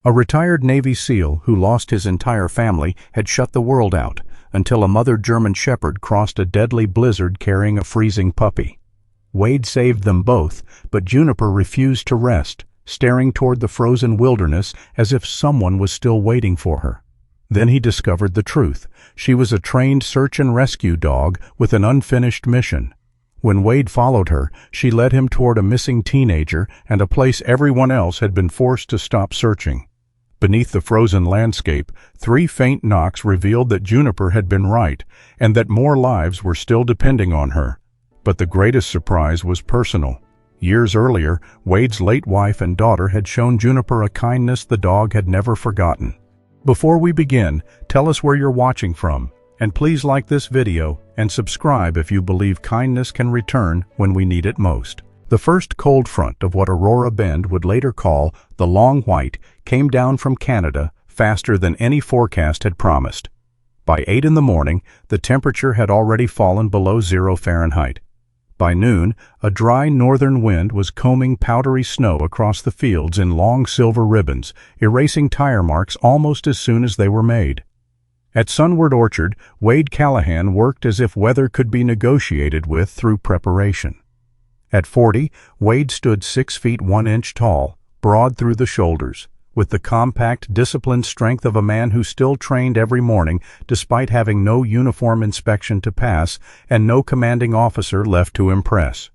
A retired Navy SEAL who lost his entire family had shut the world out until a mother German Shepherd crossed a deadly blizzard carrying a freezing puppy. Wade saved them both, but Juniper refused to rest, staring toward the frozen wilderness as if someone was still waiting for her. Then he discovered the truth. She was a trained search and rescue dog with an unfinished mission. When Wade followed her, she led him toward a missing teenager and a place everyone else had been forced to stop searching. Beneath the frozen landscape, 3 faint knocks revealed that Juniper had been right and that more lives were still depending on her. But the greatest surprise was personal. Years earlier, Wade's late wife and daughter had shown Juniper a kindness the dog had never forgotten. Before we begin, tell us where you're watching from, and please like this video and subscribe if you believe kindness can return when we need it most. The first cold front of what Aurora Bend would later call the Long White came down from Canada faster than any forecast had promised. By 8 in the morning, the temperature had already fallen below 0 Fahrenheit. By noon, a dry northern wind was combing powdery snow across the fields in long silver ribbons, erasing tire marks almost as soon as they were made. At Sunward Orchard, Wade Callahan worked as if weather could be negotiated with through preparation. At 40, Wade stood 6 feet 1 inch tall, broad through the shoulders, with the compact, disciplined strength of a man who still trained every morning despite having no uniform inspection to pass and no commanding officer left to impress.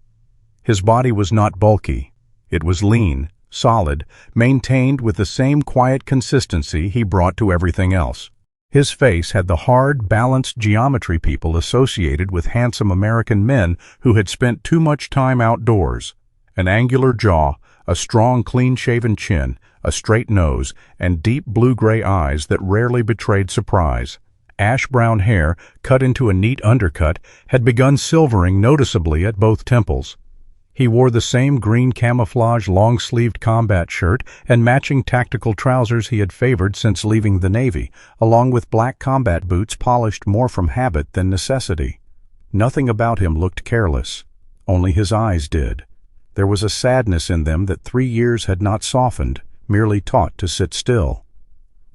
His body was not bulky. It was lean, solid, maintained with the same quiet consistency he brought to everything else. His face had the hard, balanced geometry people associated with handsome American men who had spent too much time outdoors. An angular jaw, a strong, clean-shaven chin, a straight nose, and deep blue-gray eyes that rarely betrayed surprise. Ash-brown hair, cut into a neat undercut, had begun silvering noticeably at both temples. He wore the same green camouflage long-sleeved combat shirt and matching tactical trousers he had favored since leaving the Navy, along with black combat boots polished more from habit than necessity. Nothing about him looked careless. Only his eyes did. There was a sadness in them that 3 years had not softened, merely taught to sit still.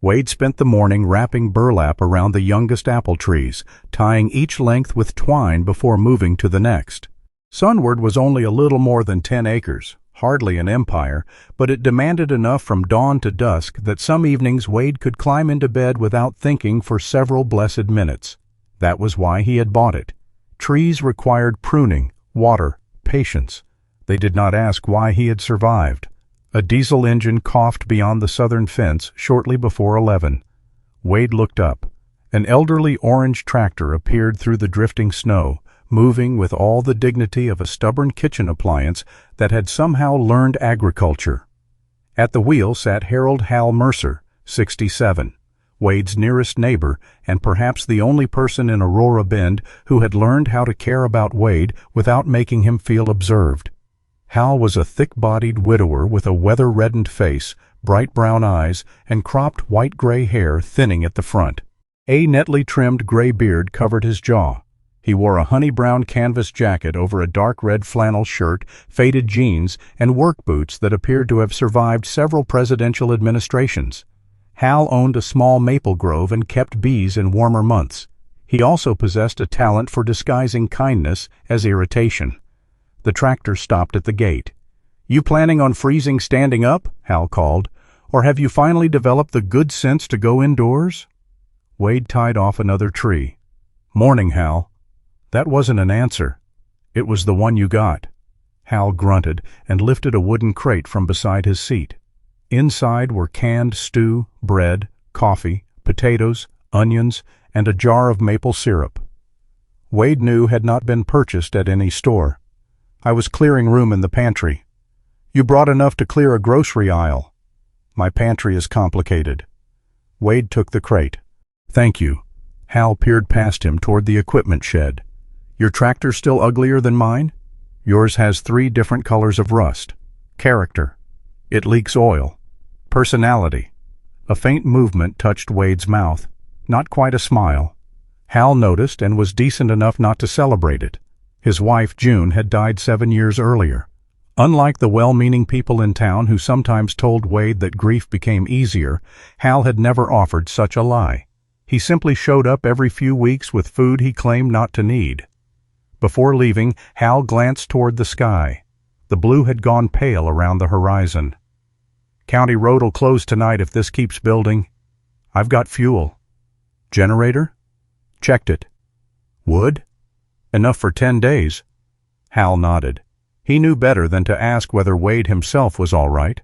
Wade spent the morning wrapping burlap around the youngest apple trees, tying each length with twine before moving to the next. Sunward was only a little more than 10 acres, hardly an empire, but it demanded enough from dawn to dusk that some evenings Wade could climb into bed without thinking for several blessed minutes. That was why he had bought it. Trees required pruning, water, patience. They did not ask why he had survived. A diesel engine coughed beyond the southern fence shortly before 11. Wade looked up. An elderly orange tractor appeared through the drifting snow, moving with all the dignity of a stubborn kitchen appliance that had somehow learned agriculture. At the wheel sat Harold Hal Mercer, 67, Wade's nearest neighbor and perhaps the only person in Aurora Bend who had learned how to care about Wade without making him feel observed. Hal was a thick-bodied widower with a weather-reddened face, bright brown eyes, and cropped white-gray hair thinning at the front. A neatly trimmed gray beard covered his jaw. He wore a honey-brown canvas jacket over a dark red flannel shirt, faded jeans, and work boots that appeared to have survived several presidential administrations. Hal owned a small maple grove and kept bees in warmer months. He also possessed a talent for disguising kindness as irritation. The tractor stopped at the gate. "You planning on freezing standing up?" Hal called. "Or have you finally developed the good sense to go indoors?" Wade tied off another tree. "Morning, Hal." That wasn't an answer. It was the one you got. Hal grunted and lifted a wooden crate from beside his seat. Inside were canned stew, bread, coffee, potatoes, onions, and a jar of maple syrup. Wade knew had not been purchased at any store. "I was clearing room in the pantry." "You brought enough to clear a grocery aisle." "My pantry is complicated." Wade took the crate. "Thank you." Hal peered past him toward the equipment shed. "Your tractor still uglier than mine?" "Yours has 3 different colors of rust." "Character." "It leaks oil." "Personality." A faint movement touched Wade's mouth. Not quite a smile. Hal noticed and was decent enough not to celebrate it. His wife, June, had died 7 years earlier. Unlike the well-meaning people in town who sometimes told Wade that grief became easier, Hal had never offered such a lie. He simply showed up every few weeks with food he claimed not to need. Before leaving, Hal glanced toward the sky. The blue had gone pale around the horizon. "County road'll close tonight if this keeps building. I've got fuel." "Generator?" "Checked it." "Wood?" "Enough for 10 days." Hal nodded. He knew better than to ask whether Wade himself was all right.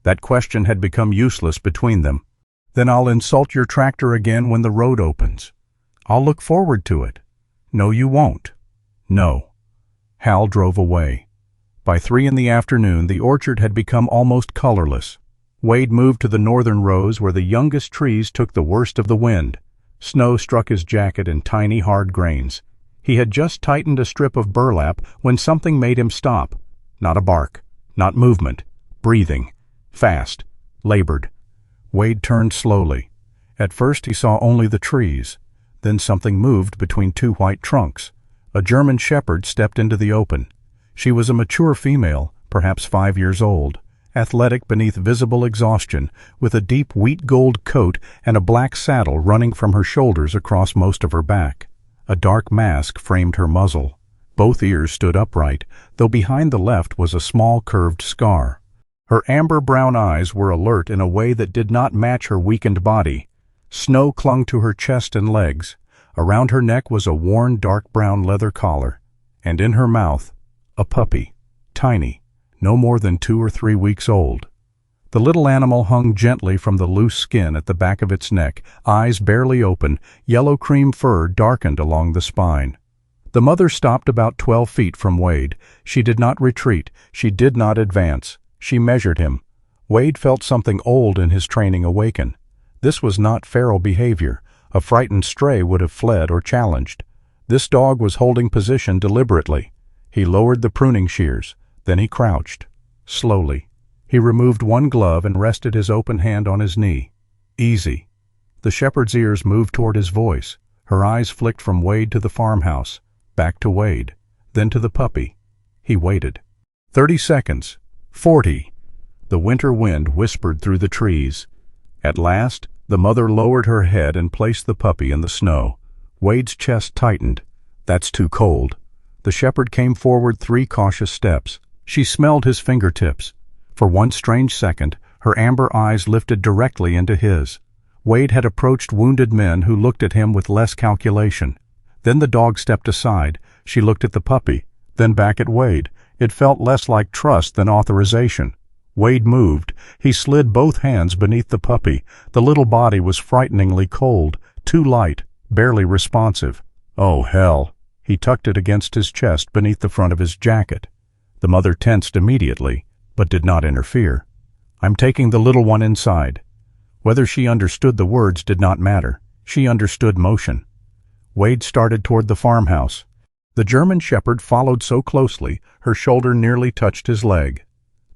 That question had become useless between them. "Then I'll insult your tractor again when the road opens." "I'll look forward to it." "No, you won't." "No." Hal drove away. By 3 in the afternoon, the orchard had become almost colorless. Wade moved to the northern rows where the youngest trees took the worst of the wind. Snow struck his jacket in tiny, hard grains. He had just tightened a strip of burlap when something made him stop. Not a bark, not movement, breathing, fast, labored. Wade turned slowly. At first he saw only the trees. Then something moved between 2 white trunks. A German shepherd stepped into the open. She was a mature female, perhaps 5 years old, athletic beneath visible exhaustion, with a deep wheat-gold coat and a black saddle running from her shoulders across most of her back. A dark mask framed her muzzle. Both ears stood upright, though behind the left was a small curved scar. Her amber-brown eyes were alert in a way that did not match her weakened body. Snow clung to her chest and legs. Around her neck was a worn dark brown leather collar. And in her mouth, a puppy, tiny, no more than 2 or 3 weeks old. The little animal hung gently from the loose skin at the back of its neck, eyes barely open, yellow-cream fur darkened along the spine. The mother stopped about 12 feet from Wade. She did not retreat. She did not advance. She measured him. Wade felt something old in his training awaken. This was not feral behavior. A frightened stray would have fled or challenged. This dog was holding position deliberately. He lowered the pruning shears. Then he crouched. Slowly. He removed one glove and rested his open hand on his knee. Easy. The shepherd's ears moved toward his voice. Her eyes flicked from Wade to the farmhouse, back to Wade, then to the puppy. He waited. 30 seconds. 40. The winter wind whispered through the trees. At last, the mother lowered her head and placed the puppy in the snow. Wade's chest tightened. "That's too cold." The shepherd came forward 3 cautious steps. She smelled his fingertips. For one strange second, her amber eyes lifted directly into his. Wade had approached wounded men who looked at him with less calculation. Then the dog stepped aside. She looked at the puppy, then back at Wade. It felt less like trust than authorization. Wade moved. He slid both hands beneath the puppy. The little body was frighteningly cold, too light, barely responsive. Oh, hell. He tucked it against his chest beneath the front of his jacket. The mother tensed immediately, but did not interfere. "I'm taking the little one inside." Whether she understood the words did not matter. She understood motion. Wade started toward the farmhouse. The German shepherd followed so closely, her shoulder nearly touched his leg.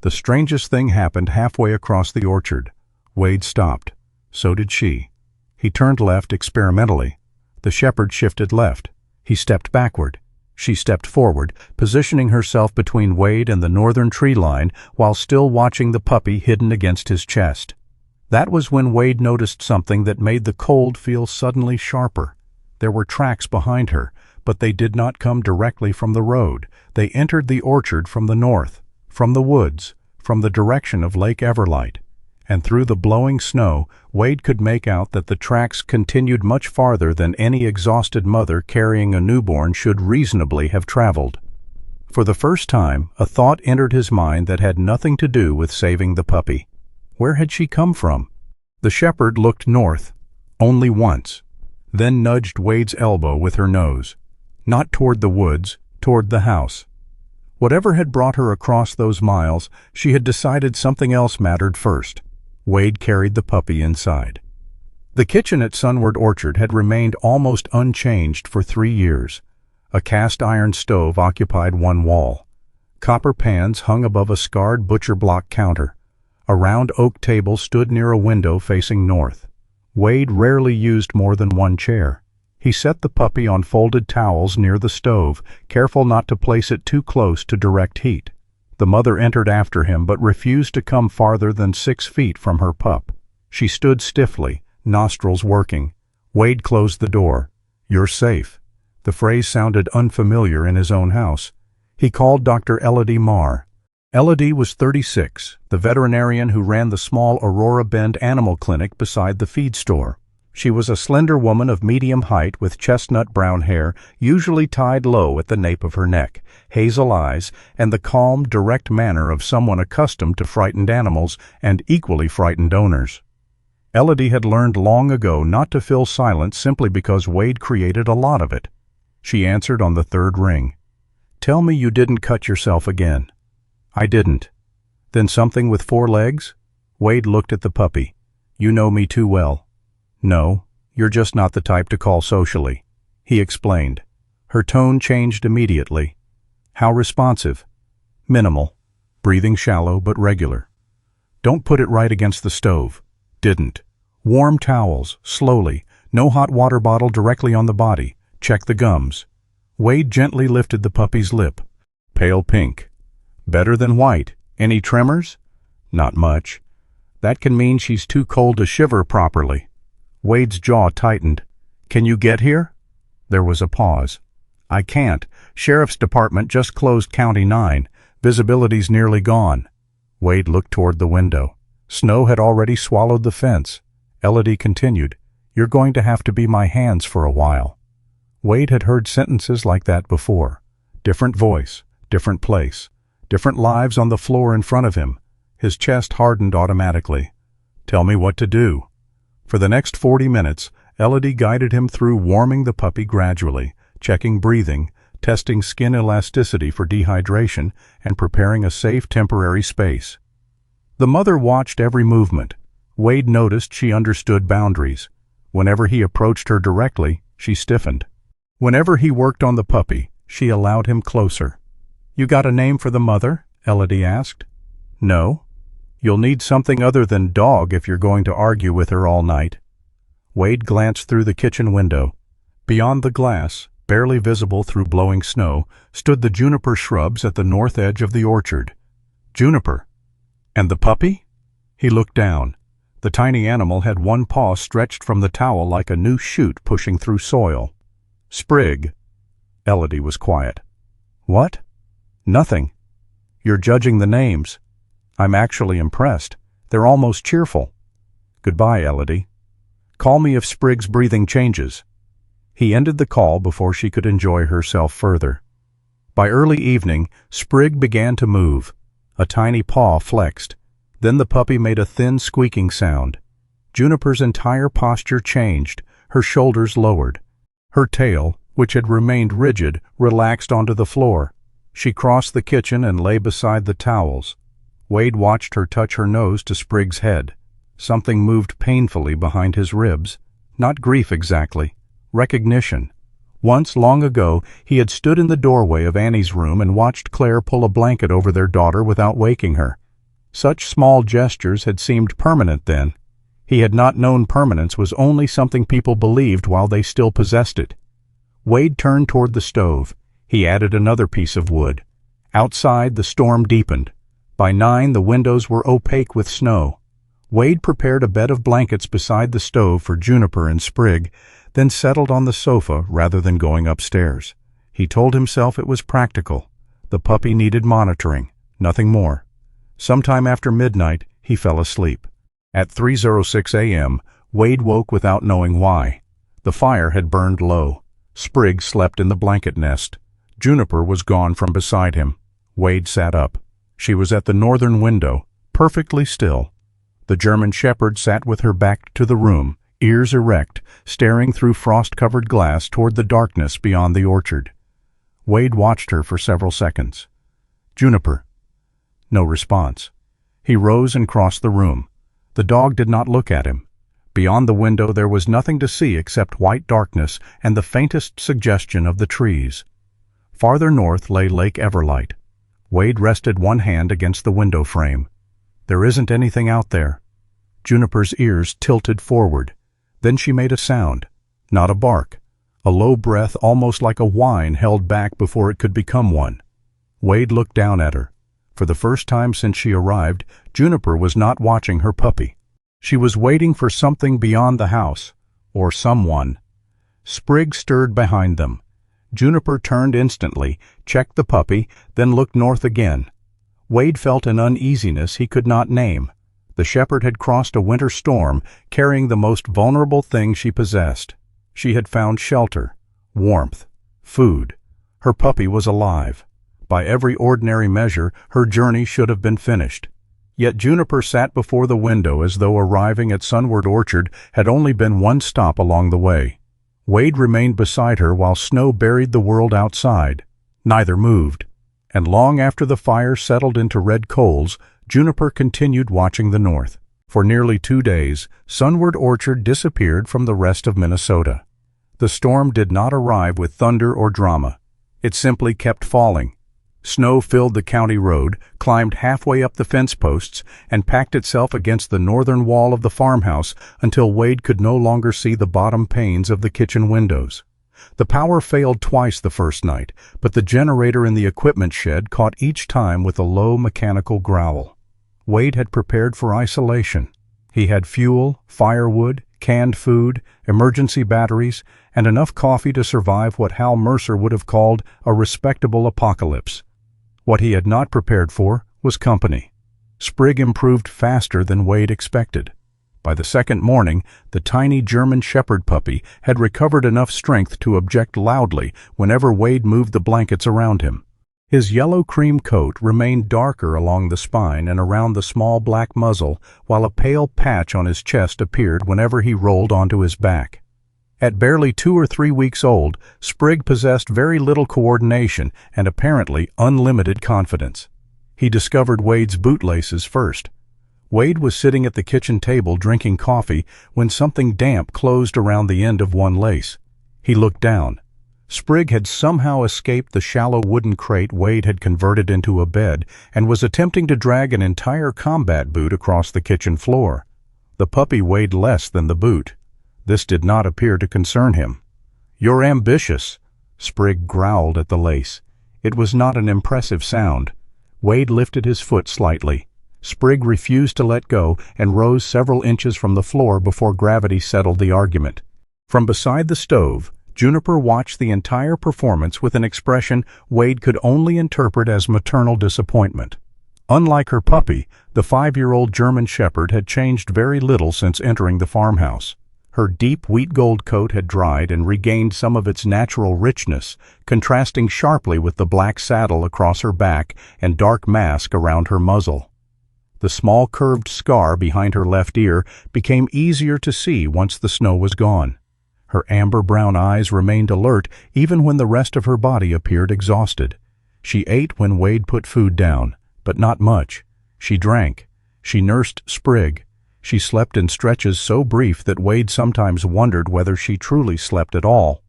The strangest thing happened halfway across the orchard. Wade stopped. So did she. He turned left experimentally. The shepherd shifted left. He stepped backward. She stepped forward, positioning herself between Wade and the northern tree line while still watching the puppy hidden against his chest. That was when Wade noticed something that made the cold feel suddenly sharper. There were tracks behind her, but they did not come directly from the road. They entered the orchard from the north, from the woods, from the direction of Lake Everlight. And through the blowing snow, Wade could make out that the tracks continued much farther than any exhausted mother carrying a newborn should reasonably have traveled. For the first time, a thought entered his mind that had nothing to do with saving the puppy. Where had she come from? The shepherd looked north, only once, then nudged Wade's elbow with her nose. Not toward the woods, toward the house. Whatever had brought her across those miles, she had decided something else mattered first. Wade carried the puppy inside. The kitchen at Sunward Orchard had remained almost unchanged for 3 years. A cast-iron stove occupied one wall. Copper pans hung above a scarred butcher block counter. A round oak table stood near a window facing north. Wade rarely used more than one chair. He set the puppy on folded towels near the stove, careful not to place it too close to direct heat. The mother entered after him but refused to come farther than 6 feet from her pup. She stood stiffly, nostrils working. Wade closed the door. "You're safe." The phrase sounded unfamiliar in his own house. He called Dr. Elodie Marr. Elodie was 36, the veterinarian who ran the small Aurora Bend animal clinic beside the feed store. She was a slender woman of medium height with chestnut brown hair, usually tied low at the nape of her neck, hazel eyes, and the calm, direct manner of someone accustomed to frightened animals and equally frightened owners. Elodie had learned long ago not to fill silence simply because Wade created a lot of it. She answered on the 3rd ring. "Tell me you didn't cut yourself again." "I didn't." "Then something with 4 legs?" Wade looked at the puppy. "You know me too well." "No, you're just not the type to call socially," he explained. Her tone changed immediately. "How responsive?" "Minimal. Breathing shallow but regular." "Don't put it right against the stove." "Didn't." "Warm towels, slowly. No hot water bottle directly on the body. Check the gums." Wade gently lifted the puppy's lip. "Pale pink." "Better than white. Any tremors?" "Not much." "That can mean she's too cold to shiver properly." Wade's jaw tightened. "Can you get here?" There was a pause. "I can't. Sheriff's Department just closed County 9. Visibility's nearly gone." Wade looked toward the window. Snow had already swallowed the fence. Elodie continued, "You're going to have to be my hands for a while." Wade had heard sentences like that before. Different voice, different place, different lives on the floor in front of him. His chest hardened automatically. "Tell me what to do." For the next 40 minutes, Elodie guided him through warming the puppy gradually, checking breathing, testing skin elasticity for dehydration, and preparing a safe temporary space. The mother watched every movement. Wade noticed she understood boundaries. Whenever he approached her directly, she stiffened. Whenever he worked on the puppy, she allowed him closer. "You got a name for the mother?" Elodie asked. "No." "You'll need something other than dog if you're going to argue with her all night." Wade glanced through the kitchen window. Beyond the glass, barely visible through blowing snow, stood the juniper shrubs at the north edge of the orchard. Juniper. And the puppy? He looked down. The tiny animal had one paw stretched from the towel like a new shoot pushing through soil. "Sprig." Elodie was quiet. "What?" "Nothing. You're judging the names." "I'm actually impressed. They're almost cheerful." "Goodbye, Elodie. Call me if Sprig's breathing changes." He ended the call before she could enjoy herself further. By early evening, Sprig began to move. A tiny paw flexed. Then the puppy made a thin squeaking sound. Juniper's entire posture changed, her shoulders lowered. Her tail, which had remained rigid, relaxed onto the floor. She crossed the kitchen and lay beside the towels. Wade watched her touch her nose to Sprig's head. Something moved painfully behind his ribs. Not grief exactly. Recognition. Once, long ago, he had stood in the doorway of Annie's room and watched Claire pull a blanket over their daughter without waking her. Such small gestures had seemed permanent then. He had not known permanence was only something people believed while they still possessed it. Wade turned toward the stove. He added another piece of wood. Outside, the storm deepened. By 9, the windows were opaque with snow. Wade prepared a bed of blankets beside the stove for Juniper and Sprig, then settled on the sofa rather than going upstairs. He told himself it was practical. The puppy needed monitoring, nothing more. Sometime after midnight, he fell asleep. At 3:06 a.m., Wade woke without knowing why. The fire had burned low. Sprig slept in the blanket nest. Juniper was gone from beside him. Wade sat up. She was at the northern window, perfectly still. The German Shepherd sat with her back to the room, ears erect, staring through frost-covered glass toward the darkness beyond the orchard. Wade watched her for several seconds. "Juniper." No response. He rose and crossed the room. The dog did not look at him. Beyond the window there was nothing to see except white darkness and the faintest suggestion of the trees. Farther north lay Lake Everlight. Wade rested one hand against the window frame. "There isn't anything out there." Juniper's ears tilted forward. Then she made a sound. Not a bark. A low breath almost like a whine held back before it could become one. Wade looked down at her. For the first time since she arrived, Juniper was not watching her puppy. She was waiting for something beyond the house, or someone. Sprig stirred behind them. Juniper turned instantly, checked the puppy, then looked north again. Wade felt an uneasiness he could not name. The shepherd had crossed a winter storm, carrying the most vulnerable thing she possessed. She had found shelter, warmth, food. Her puppy was alive. By every ordinary measure, her journey should have been finished. Yet Juniper sat before the window as though arriving at Sunward Orchard had only been one stop along the way. Wade remained beside her while snow buried the world outside. Neither moved. And long after the fire settled into red coals, Juniper continued watching the north. For nearly 2 days, Sunward Orchard disappeared from the rest of Minnesota. The storm did not arrive with thunder or drama. It simply kept falling. Snow filled the county road, climbed halfway up the fence posts, and packed itself against the northern wall of the farmhouse until Wade could no longer see the bottom panes of the kitchen windows. The power failed twice the first night, but the generator in the equipment shed caught each time with a low mechanical growl. Wade had prepared for isolation. He had fuel, firewood, canned food, emergency batteries, and enough coffee to survive what Hal Mercer would have called a respectable apocalypse. What he had not prepared for was company. Sprig improved faster than Wade expected. By the second morning, the tiny German Shepherd puppy had recovered enough strength to object loudly whenever Wade moved the blankets around him. His yellow cream coat remained darker along the spine and around the small black muzzle, while a pale patch on his chest appeared whenever he rolled onto his back. At barely 2 or 3 weeks old, Sprig possessed very little coordination and apparently unlimited confidence. He discovered Wade's bootlaces first. Wade was sitting at the kitchen table drinking coffee when something damp closed around the end of one lace. He looked down. Sprig had somehow escaped the shallow wooden crate Wade had converted into a bed and was attempting to drag an entire combat boot across the kitchen floor. The puppy weighed less than the boot. This did not appear to concern him. "You're ambitious," Sprig growled at the lace. It was not an impressive sound. Wade lifted his foot slightly. Sprig refused to let go and rose several inches from the floor before gravity settled the argument. From beside the stove, Juniper watched the entire performance with an expression Wade could only interpret as maternal disappointment. Unlike her puppy, the 5-year-old German Shepherd had changed very little since entering the farmhouse. Her deep wheat gold coat had dried and regained some of its natural richness, contrasting sharply with the black saddle across her back and dark mask around her muzzle. The small curved scar behind her left ear became easier to see once the snow was gone. Her amber-brown eyes remained alert even when the rest of her body appeared exhausted. She ate when Wade put food down, but not much. She drank. She nursed Sprig. She slept in stretches so brief that Wade sometimes wondered whether she truly slept at all.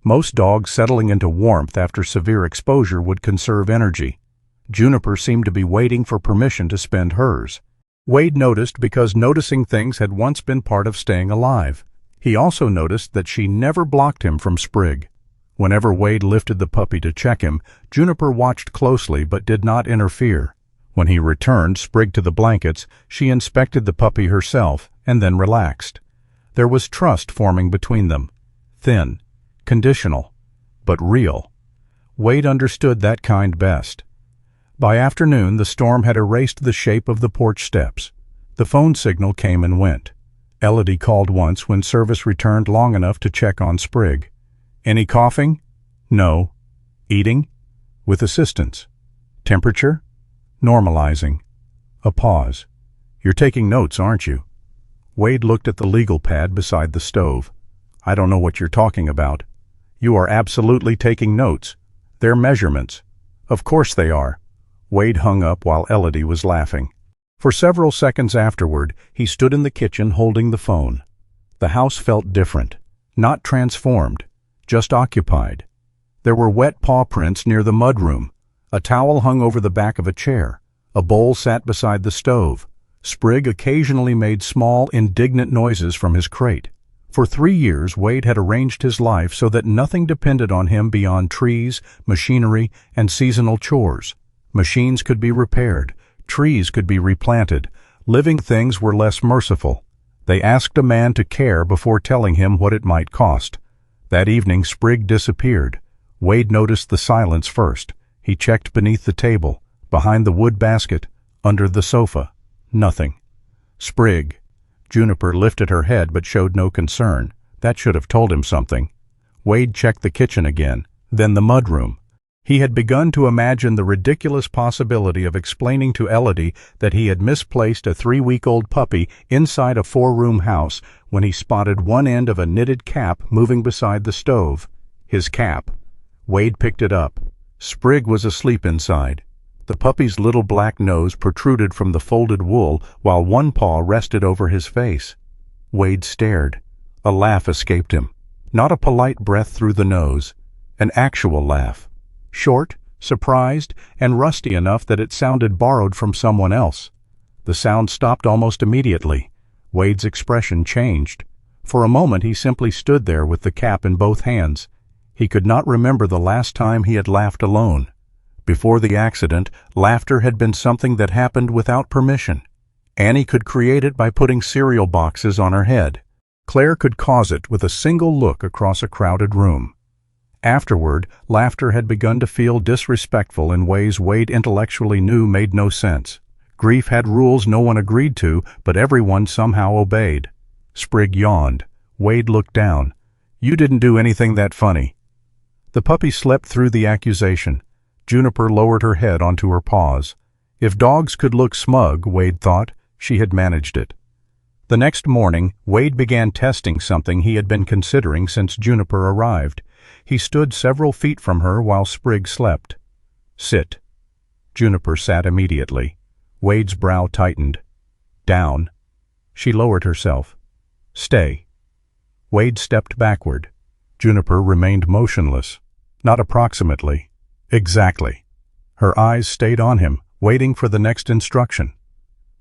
Most dogs settling into warmth after severe exposure would conserve energy. Juniper seemed to be waiting for permission to spend hers. Wade noticed because noticing things had once been part of staying alive. He also noticed that she never blocked him from Sprig. Whenever Wade lifted the puppy to check him, Juniper watched closely but did not interfere. When he returned Sprig to the blankets, she inspected the puppy herself and then relaxed. There was trust forming between them. Thin, conditional, but real. Wade understood that kind best. By afternoon, the storm had erased the shape of the porch steps. The phone signal came and went. Elodie called once when service returned long enough to check on Sprig. "Any coughing?" "No." "Eating?" "With assistance." "Temperature?" "Normalizing." A pause. "You're taking notes, aren't you?" Wade looked at the legal pad beside the stove. "I don't know what you're talking about." "You are absolutely taking notes. They're measurements." "Of course they are." Wade hung up while Elodie was laughing. For several seconds afterward, he stood in the kitchen holding the phone. The house felt different. Not transformed, just occupied. There were wet paw prints near the mudroom. A towel hung over the back of a chair. A bowl sat beside the stove. Sprig occasionally made small, indignant noises from his crate. For 3 years, Wade had arranged his life so that nothing depended on him beyond trees, machinery, and seasonal chores. Machines could be repaired, trees could be replanted, living things were less merciful. They asked a man to care before telling him what it might cost. That evening Sprigg disappeared. Wade noticed the silence first. He checked beneath the table, behind the wood basket, under the sofa. Nothing. Sprigg. Juniper lifted her head but showed no concern. That should have told him something. Wade checked the kitchen again, then the mudroom. He had begun to imagine the ridiculous possibility of explaining to Elodie that he had misplaced a 3-week-old puppy inside a 4-room house when he spotted one end of a knitted cap moving beside the stove. His cap. Wade picked it up. Sprigg was asleep inside. The puppy's little black nose protruded from the folded wool while one paw rested over his face. Wade stared. A laugh escaped him. Not a polite breath through the nose. An actual laugh. Short, surprised, and rusty enough that it sounded borrowed from someone else. The sound stopped almost immediately. Wade's expression changed. For a moment he simply stood there with the cap in both hands. He could not remember the last time he had laughed alone. Before the accident, laughter had been something that happened without permission. Annie could create it by putting cereal boxes on her head. Claire could cause it with a single look across a crowded room. Afterward, laughter had begun to feel disrespectful in ways Wade intellectually knew made no sense. Grief had rules no one agreed to, but everyone somehow obeyed. Sprigg yawned. Wade looked down. "You didn't do anything that funny." The puppy slept through the accusation. Juniper lowered her head onto her paws. If dogs could look smug, Wade thought, she had managed it. The next morning, Wade began testing something he had been considering since Juniper arrived. He stood several feet from her while Sprigg slept. "Sit." Juniper sat immediately. Wade's brow tightened. "Down." She lowered herself. "Stay." Wade stepped backward. Juniper remained motionless. Not approximately. Exactly. Her eyes stayed on him, waiting for the next instruction.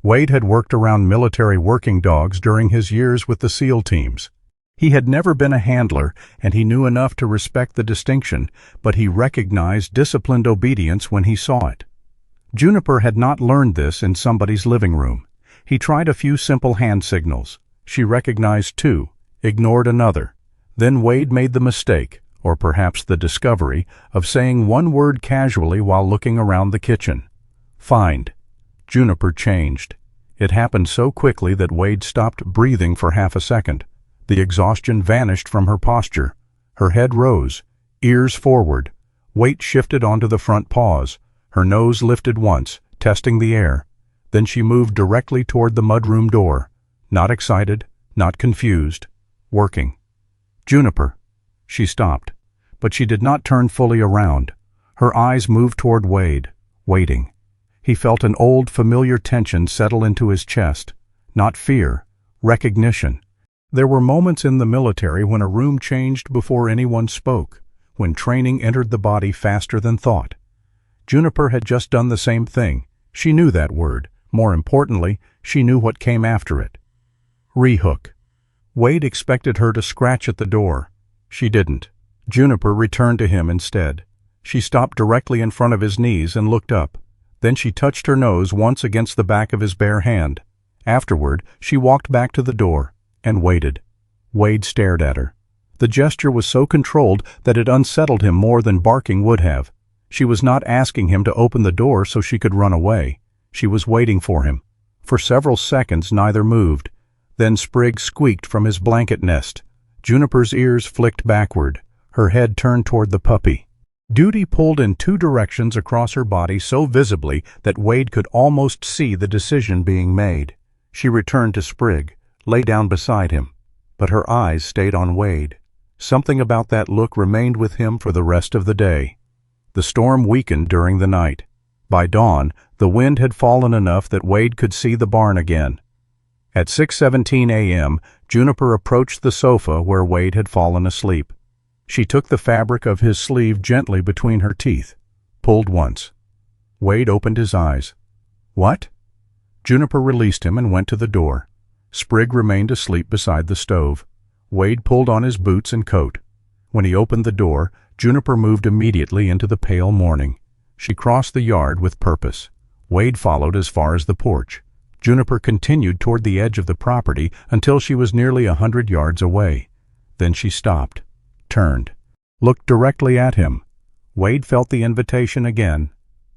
Wade had worked around military working dogs during his years with the SEAL teams. He had never been a handler, and he knew enough to respect the distinction, but he recognized disciplined obedience when he saw it. Juniper had not learned this in somebody's living room. He tried a few simple hand signals. She recognized two, ignored another. Then Wade made the mistake, or perhaps the discovery, of saying one word casually while looking around the kitchen. "Find." Juniper changed. It happened so quickly that Wade stopped breathing for half a second. The exhaustion vanished from her posture. Her head rose, ears forward. Weight shifted onto the front paws. Her nose lifted once, testing the air. Then she moved directly toward the mudroom door. Not excited, not confused. Working. "Juniper." She stopped, but she did not turn fully around. Her eyes moved toward Wade, waiting. He felt an old, familiar tension settle into his chest. Not fear, recognition. There were moments in the military when a room changed before anyone spoke, when training entered the body faster than thought. Juniper had just done the same thing. She knew that word. More importantly, she knew what came after it. Rehook. Wade expected her to scratch at the door. She didn't. Juniper returned to him instead. She stopped directly in front of his knees and looked up. Then she touched her nose once against the back of his bare hand. Afterward, she walked back to the door and waited. Wade stared at her. The gesture was so controlled that it unsettled him more than barking would have. She was not asking him to open the door so she could run away. She was waiting for him. For several seconds neither moved. Then Sprigg squeaked from his blanket nest. Juniper's ears flicked backward. Her head turned toward the puppy. Duty pulled in two directions across her body so visibly that Wade could almost see the decision being made. She returned to Sprigg, lay down beside him. But her eyes stayed on Wade. Something about that look remained with him for the rest of the day. The storm weakened during the night. By dawn, the wind had fallen enough that Wade could see the barn again. At 6:17 a.m., Juniper approached the sofa where Wade had fallen asleep. She took the fabric of his sleeve gently between her teeth, pulled once. Wade opened his eyes. "What?" Juniper released him and went to the door. Sprigg remained asleep beside the stove. Wade pulled on his boots and coat. When he opened the door, Juniper moved immediately into the pale morning. She crossed the yard with purpose. Wade followed as far as the porch. Juniper continued toward the edge of the property until she was nearly 100 yards away. Then she stopped, turned, looked directly at him. Wade felt the invitation again.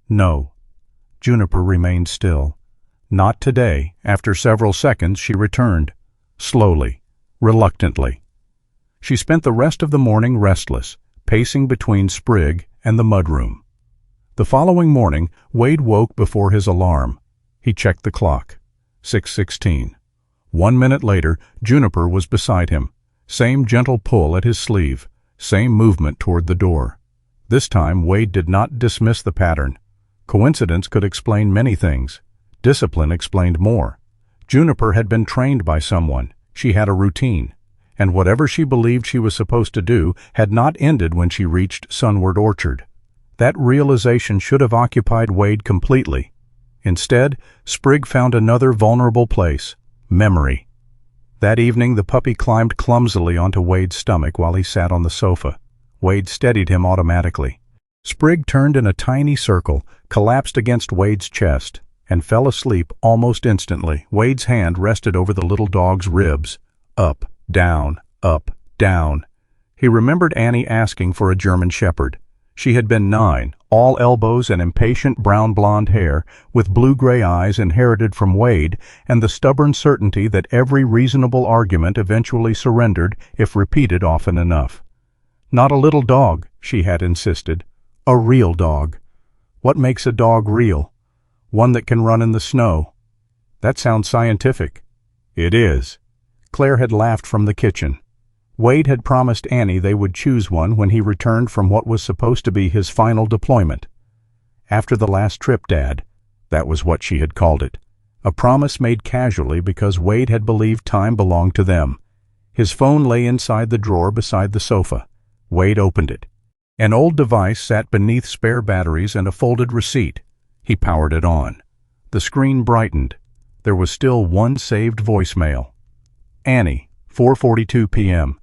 No. Juniper remained still. Not today. After several seconds, she returned. Slowly, reluctantly. She spent the rest of the morning restless, pacing between Sprigg and the mudroom. The following morning, Wade woke before his alarm. He checked the clock. 6:16. 1 minute later, Juniper was beside him. Same gentle pull at his sleeve. Same movement toward the door. This time, Wade did not dismiss the pattern. Coincidence could explain many things. Discipline explained more. Juniper had been trained by someone. She had a routine. And whatever she believed she was supposed to do had not ended when she reached Sunward Orchard. That realization should have occupied Wade completely. Instead, Sprigg found another vulnerable place: memory. That evening, the puppy climbed clumsily onto Wade's stomach while he sat on the sofa. Wade steadied him automatically. Sprigg turned in a tiny circle, collapsed against Wade's chest, and fell asleep almost instantly. Wade's hand rested over the little dog's ribs. Up, down, up, down. He remembered Annie asking for a German Shepherd. She had been 9, all elbows and impatient brown-blonde hair, with blue-gray eyes inherited from Wade, and the stubborn certainty that every reasonable argument eventually surrendered if repeated often enough. Not a little dog, she had insisted. A real dog. What makes a dog real? One that can run in the snow. That sounds scientific. It is. Claire had laughed from the kitchen. Wade had promised Annie they would choose one when he returned from what was supposed to be his final deployment. After the last trip, Dad. That was what she had called it. A promise made casually because Wade had believed time belonged to them. His phone lay inside the drawer beside the sofa. Wade opened it. An old device sat beneath spare batteries and a folded receipt. He powered it on. The screen brightened. There was still one saved voicemail. Annie, 4:42 p.m.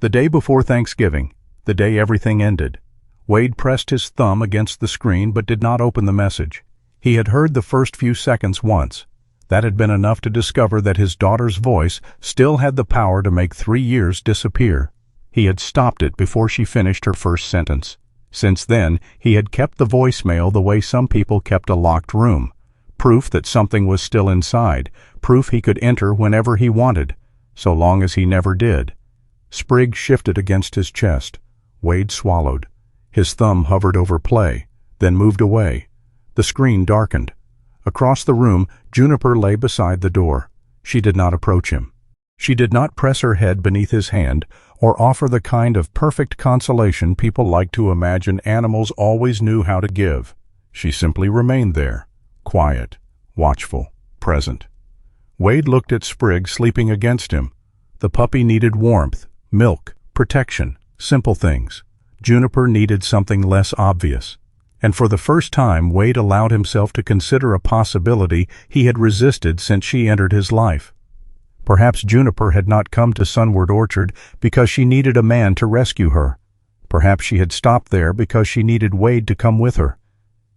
The day before Thanksgiving, the day everything ended. Wade pressed his thumb against the screen but did not open the message. He had heard the first few seconds once. That had been enough to discover that his daughter's voice still had the power to make 3 years disappear. He had stopped it before she finished her first sentence. Since then, he had kept the voicemail the way some people kept a locked room. Proof that something was still inside. Proof he could enter whenever he wanted, so long as he never did. Sprigg shifted against his chest. Wade swallowed. His thumb hovered over play, then moved away. The screen darkened. Across the room, Juniper lay beside the door. She did not approach him. She did not press her head beneath his hand or offer the kind of perfect consolation people like to imagine animals always knew how to give. She simply remained there, quiet, watchful, present. Wade looked at Sprigg sleeping against him. The puppy needed warmth, milk, protection, simple things. Juniper needed something less obvious. And for the first time, Wade allowed himself to consider a possibility he had resisted since she entered his life. Perhaps Juniper had not come to Sunward Orchard because she needed a man to rescue her. Perhaps she had stopped there because she needed Wade to come with her.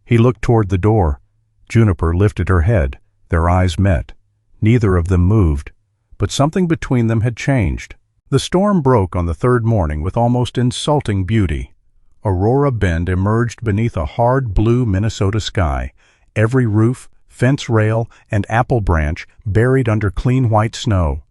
He looked toward the door. Juniper lifted her head. Their eyes met. Neither of them moved. But something between them had changed. The storm broke on the third morning with almost insulting beauty. Aurora Bend emerged beneath a hard blue Minnesota sky, every roof, fence rail, and apple branch buried under clean white snow.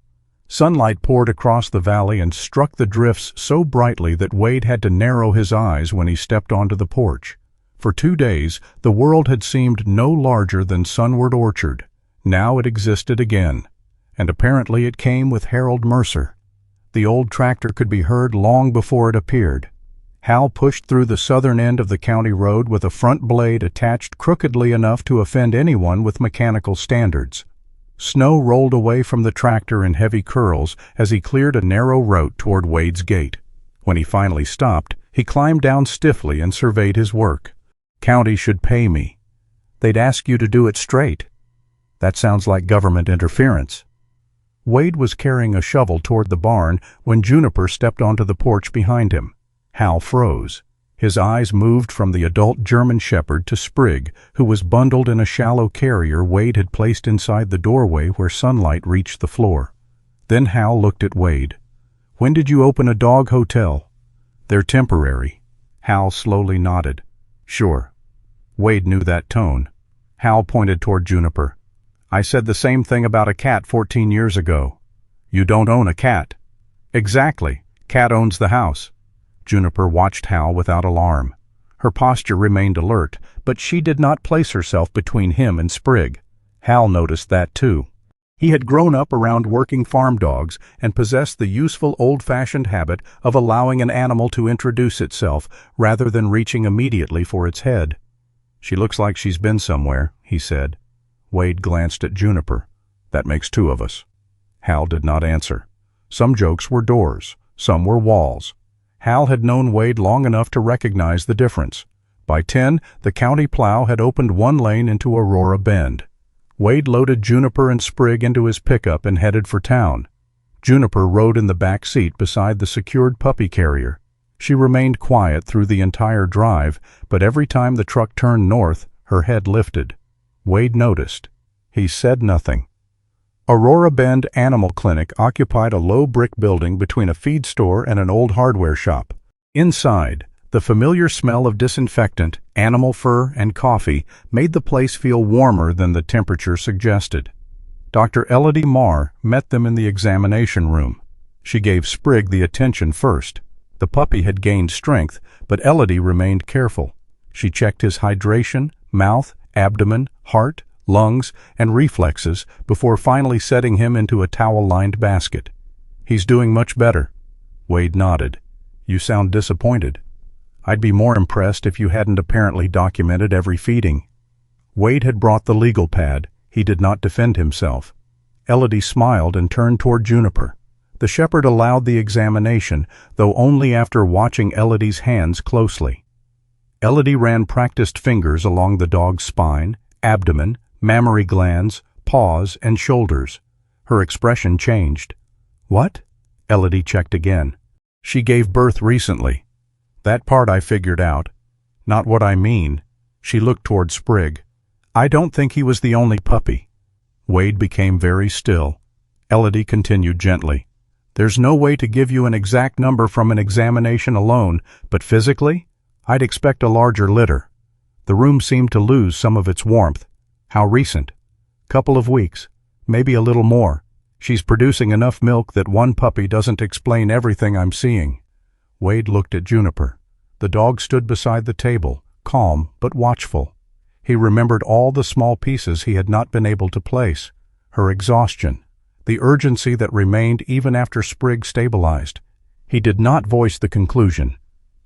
Sunlight poured across the valley and struck the drifts so brightly that Wade had to narrow his eyes when he stepped onto the porch. For 2 days, the world had seemed no larger than Sunward Orchard. Now it existed again, and apparently it came with Harold Mercer. The old tractor could be heard long before it appeared. Hal pushed through the southern end of the county road with a front blade attached crookedly enough to offend anyone with mechanical standards. Snow rolled away from the tractor in heavy curls as he cleared a narrow route toward Wade's gate. When he finally stopped, he climbed down stiffly and surveyed his work. County should pay me. They'd ask you to do it straight. That sounds like government interference. Wade was carrying a shovel toward the barn when Juniper stepped onto the porch behind him. Hal froze. His eyes moved from the adult German Shepherd to Sprig, who was bundled in a shallow carrier Wade had placed inside the doorway where sunlight reached the floor. Then Hal looked at Wade. "When did you open a dog hotel?" "They're temporary." Hal slowly nodded. "Sure." Wade knew that tone. Hal pointed toward Juniper. "I said the same thing about a cat 14 years ago." "You don't own a cat." "Exactly. Cat owns the house." Juniper watched Hal without alarm. Her posture remained alert, but she did not place herself between him and Sprig. Hal noticed that too. He had grown up around working farm dogs and possessed the useful old-fashioned habit of allowing an animal to introduce itself rather than reaching immediately for its head. "She looks like she's been somewhere," he said. Wade glanced at Juniper. "That makes two of us." Hal did not answer. Some jokes were doors, some were walls. Hal had known Wade long enough to recognize the difference. By 10, the county plow had opened one lane into Aurora Bend. Wade loaded Juniper and Sprig into his pickup and headed for town. Juniper rode in the back seat beside the secured puppy carrier. She remained quiet through the entire drive, but every time the truck turned north, her head lifted. Wade noticed. He said nothing. Aurora Bend Animal Clinic occupied a low brick building between a feed store and an old hardware shop. Inside, the familiar smell of disinfectant, animal fur, and coffee made the place feel warmer than the temperature suggested. Dr. Elodie Marr met them in the examination room. She gave Sprig the attention first. The puppy had gained strength, but Elodie remained careful. She checked his hydration, mouth, abdomen, heart, lungs, and reflexes before finally setting him into a towel-lined basket. "He's doing much better." Wade nodded. "You sound disappointed." "I'd be more impressed if you hadn't apparently documented every feeding." Wade had brought the legal pad. He did not defend himself. Elodie smiled and turned toward Juniper. The shepherd allowed the examination, though only after watching Elodie's hands closely. Elodie ran practiced fingers along the dog's spine, abdomen, mammary glands, paws, and shoulders. Her expression changed. "What?" Elodie checked again. "She gave birth recently." "That part I figured out." "Not what I mean." She looked toward Sprig. "I don't think he was the only puppy." Wade became very still. Elodie continued gently. "There's no way to give you an exact number from an examination alone, but physically, I'd expect a larger litter." The room seemed to lose some of its warmth. "How recent?" "Couple of weeks. Maybe a little more. She's producing enough milk that one puppy doesn't explain everything I'm seeing." Wade looked at Juniper. The dog stood beside the table, calm but watchful. He remembered all the small pieces he had not been able to place. Her exhaustion, the urgency that remained even after Sprig stabilized. He did not voice the conclusion.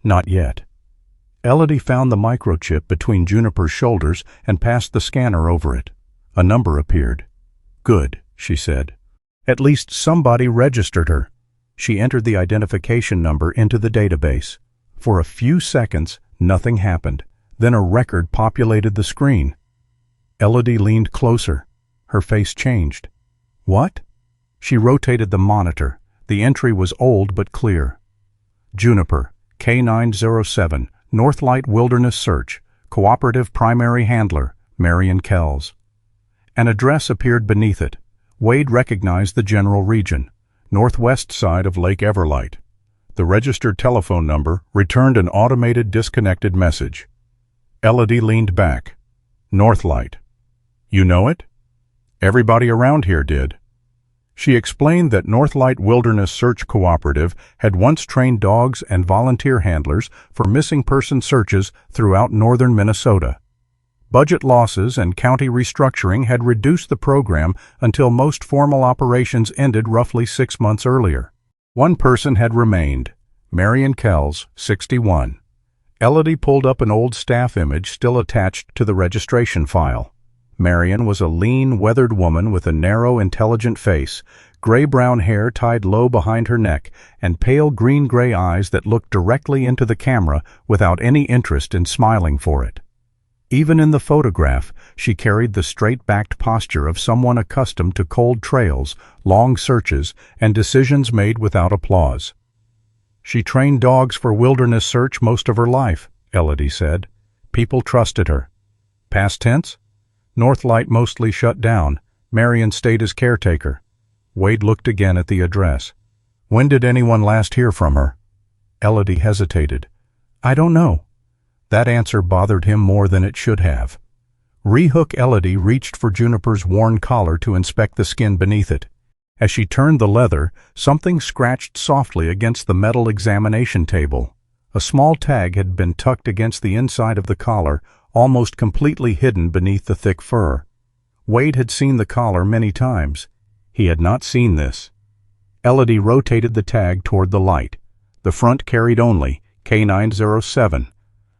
Not yet. Elodie found the microchip between Juniper's shoulders and passed the scanner over it. A number appeared. "Good," she said. "At least somebody registered her." She entered the identification number into the database. For a few seconds, nothing happened. Then a record populated the screen. Elodie leaned closer. Her face changed. "What?" She rotated the monitor. The entry was old but clear. Juniper, K907, Northlight Wilderness Search, Cooperative Primary Handler, Marion Kells. An address appeared beneath it. Wade recognized the general region, northwest side of Lake Everlight. The registered telephone number returned an automated disconnected message. Elodie leaned back. "Northlight. You know it?" "Everybody around here did." She explained that Northlight Wilderness Search Cooperative had once trained dogs and volunteer handlers for missing person searches throughout northern Minnesota. Budget losses and county restructuring had reduced the program until most formal operations ended roughly 6 months earlier. One person had remained, Marion Kells, 61. Elodie pulled up an old staff image still attached to the registration file. Marion was a lean, weathered woman with a narrow, intelligent face, gray-brown hair tied low behind her neck, and pale green-gray eyes that looked directly into the camera without any interest in smiling for it. Even in the photograph, she carried the straight-backed posture of someone accustomed to cold trails, long searches, and decisions made without applause. She trained dogs for wilderness search most of her life, Elodie said. People trusted her. Past tense? Northlight mostly shut down. Marion stayed as caretaker. Wade looked again at the address. When did anyone last hear from her? Elodie hesitated. I don't know. That answer bothered him more than it should have. Rehook Elodie reached for Juniper's worn collar to inspect the skin beneath it. As she turned the leather, something scratched softly against the metal examination table. A small tag had been tucked against the inside of the collar, almost completely hidden beneath the thick fur. Wade had seen the collar many times. He had not seen this. Elodie rotated the tag toward the light. The front carried only K907.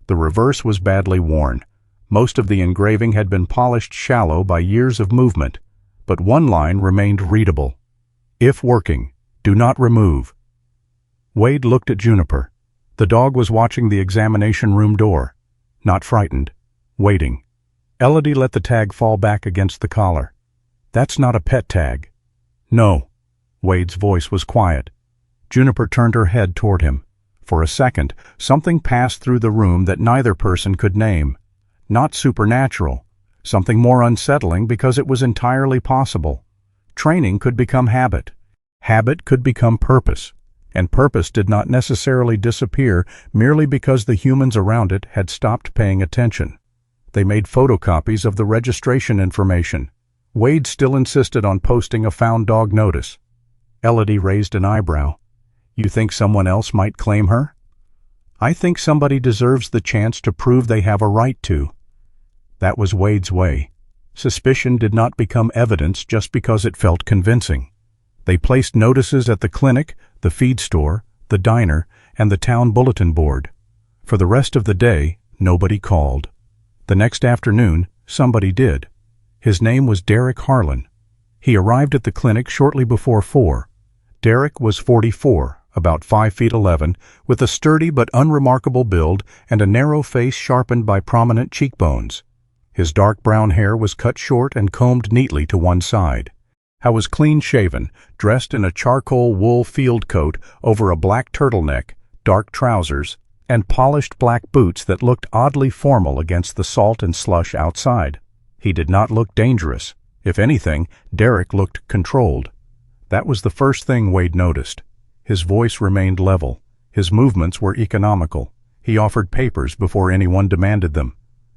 The reverse was badly worn. Most of the engraving had been polished shallow by years of movement, but one line remained readable. If working, do not remove. Wade looked at Juniper. The dog was watching the examination room door. Not frightened. Waiting. Elodie let the tag fall back against the collar. That's not a pet tag. No. Wade's voice was quiet. Juniper turned her head toward him. For a second, something passed through the room that neither person could name. Not supernatural. Something more unsettling because it was entirely possible. Training could become habit. Habit could become purpose. And purpose did not necessarily disappear merely because the humans around it had stopped paying attention. They made photocopies of the registration information. Wade still insisted on posting a found dog notice. Elodie raised an eyebrow. You think someone else might claim her? I think somebody deserves the chance to prove they have a right to. That was Wade's way. Suspicion did not become evidence just because it felt convincing. They placed notices at the clinic, the feed store, the diner, and the town bulletin board. For the rest of the day, nobody called. The next afternoon, somebody did. His name was Derek Harlan. He arrived at the clinic shortly before 4. Derek was 44, about 5 feet 11, with a sturdy but unremarkable build and a narrow face sharpened by prominent cheekbones. His dark brown hair was cut short and combed neatly to one side. He was clean-shaven, dressed in a charcoal wool field coat over a black turtleneck, dark trousers, and polished black boots that looked oddly formal against the salt and slush outside. He did not look dangerous. If anything, Derek looked controlled. That was the first thing Wade noticed. His voice remained level. His movements were economical. He offered papers before anyone demanded them.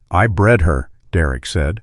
I bred her, Derek said.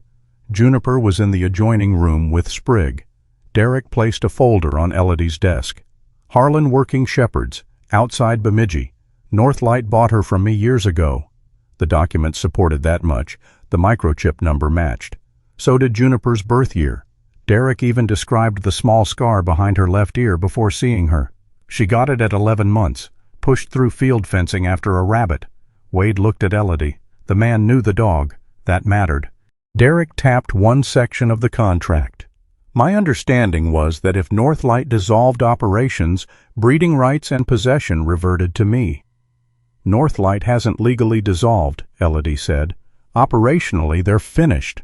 Juniper was in the adjoining room with Sprig. Derek placed a folder on Elodie's desk. Harlan working shepherds, outside Bemidji. Northlight bought her from me years ago. The documents supported that much. The microchip number matched. So did Juniper's birth year. Derek even described the small scar behind her left ear before seeing her. She got it at 11 months, pushed through field fencing after a rabbit. Wade looked at Elodie. The man knew the dog. That mattered. Derek tapped one section of the contract. My understanding was that if Northlight dissolved operations, breeding rights and possession reverted to me. Northlight hasn't legally dissolved, Elodie said. Operationally, they're finished.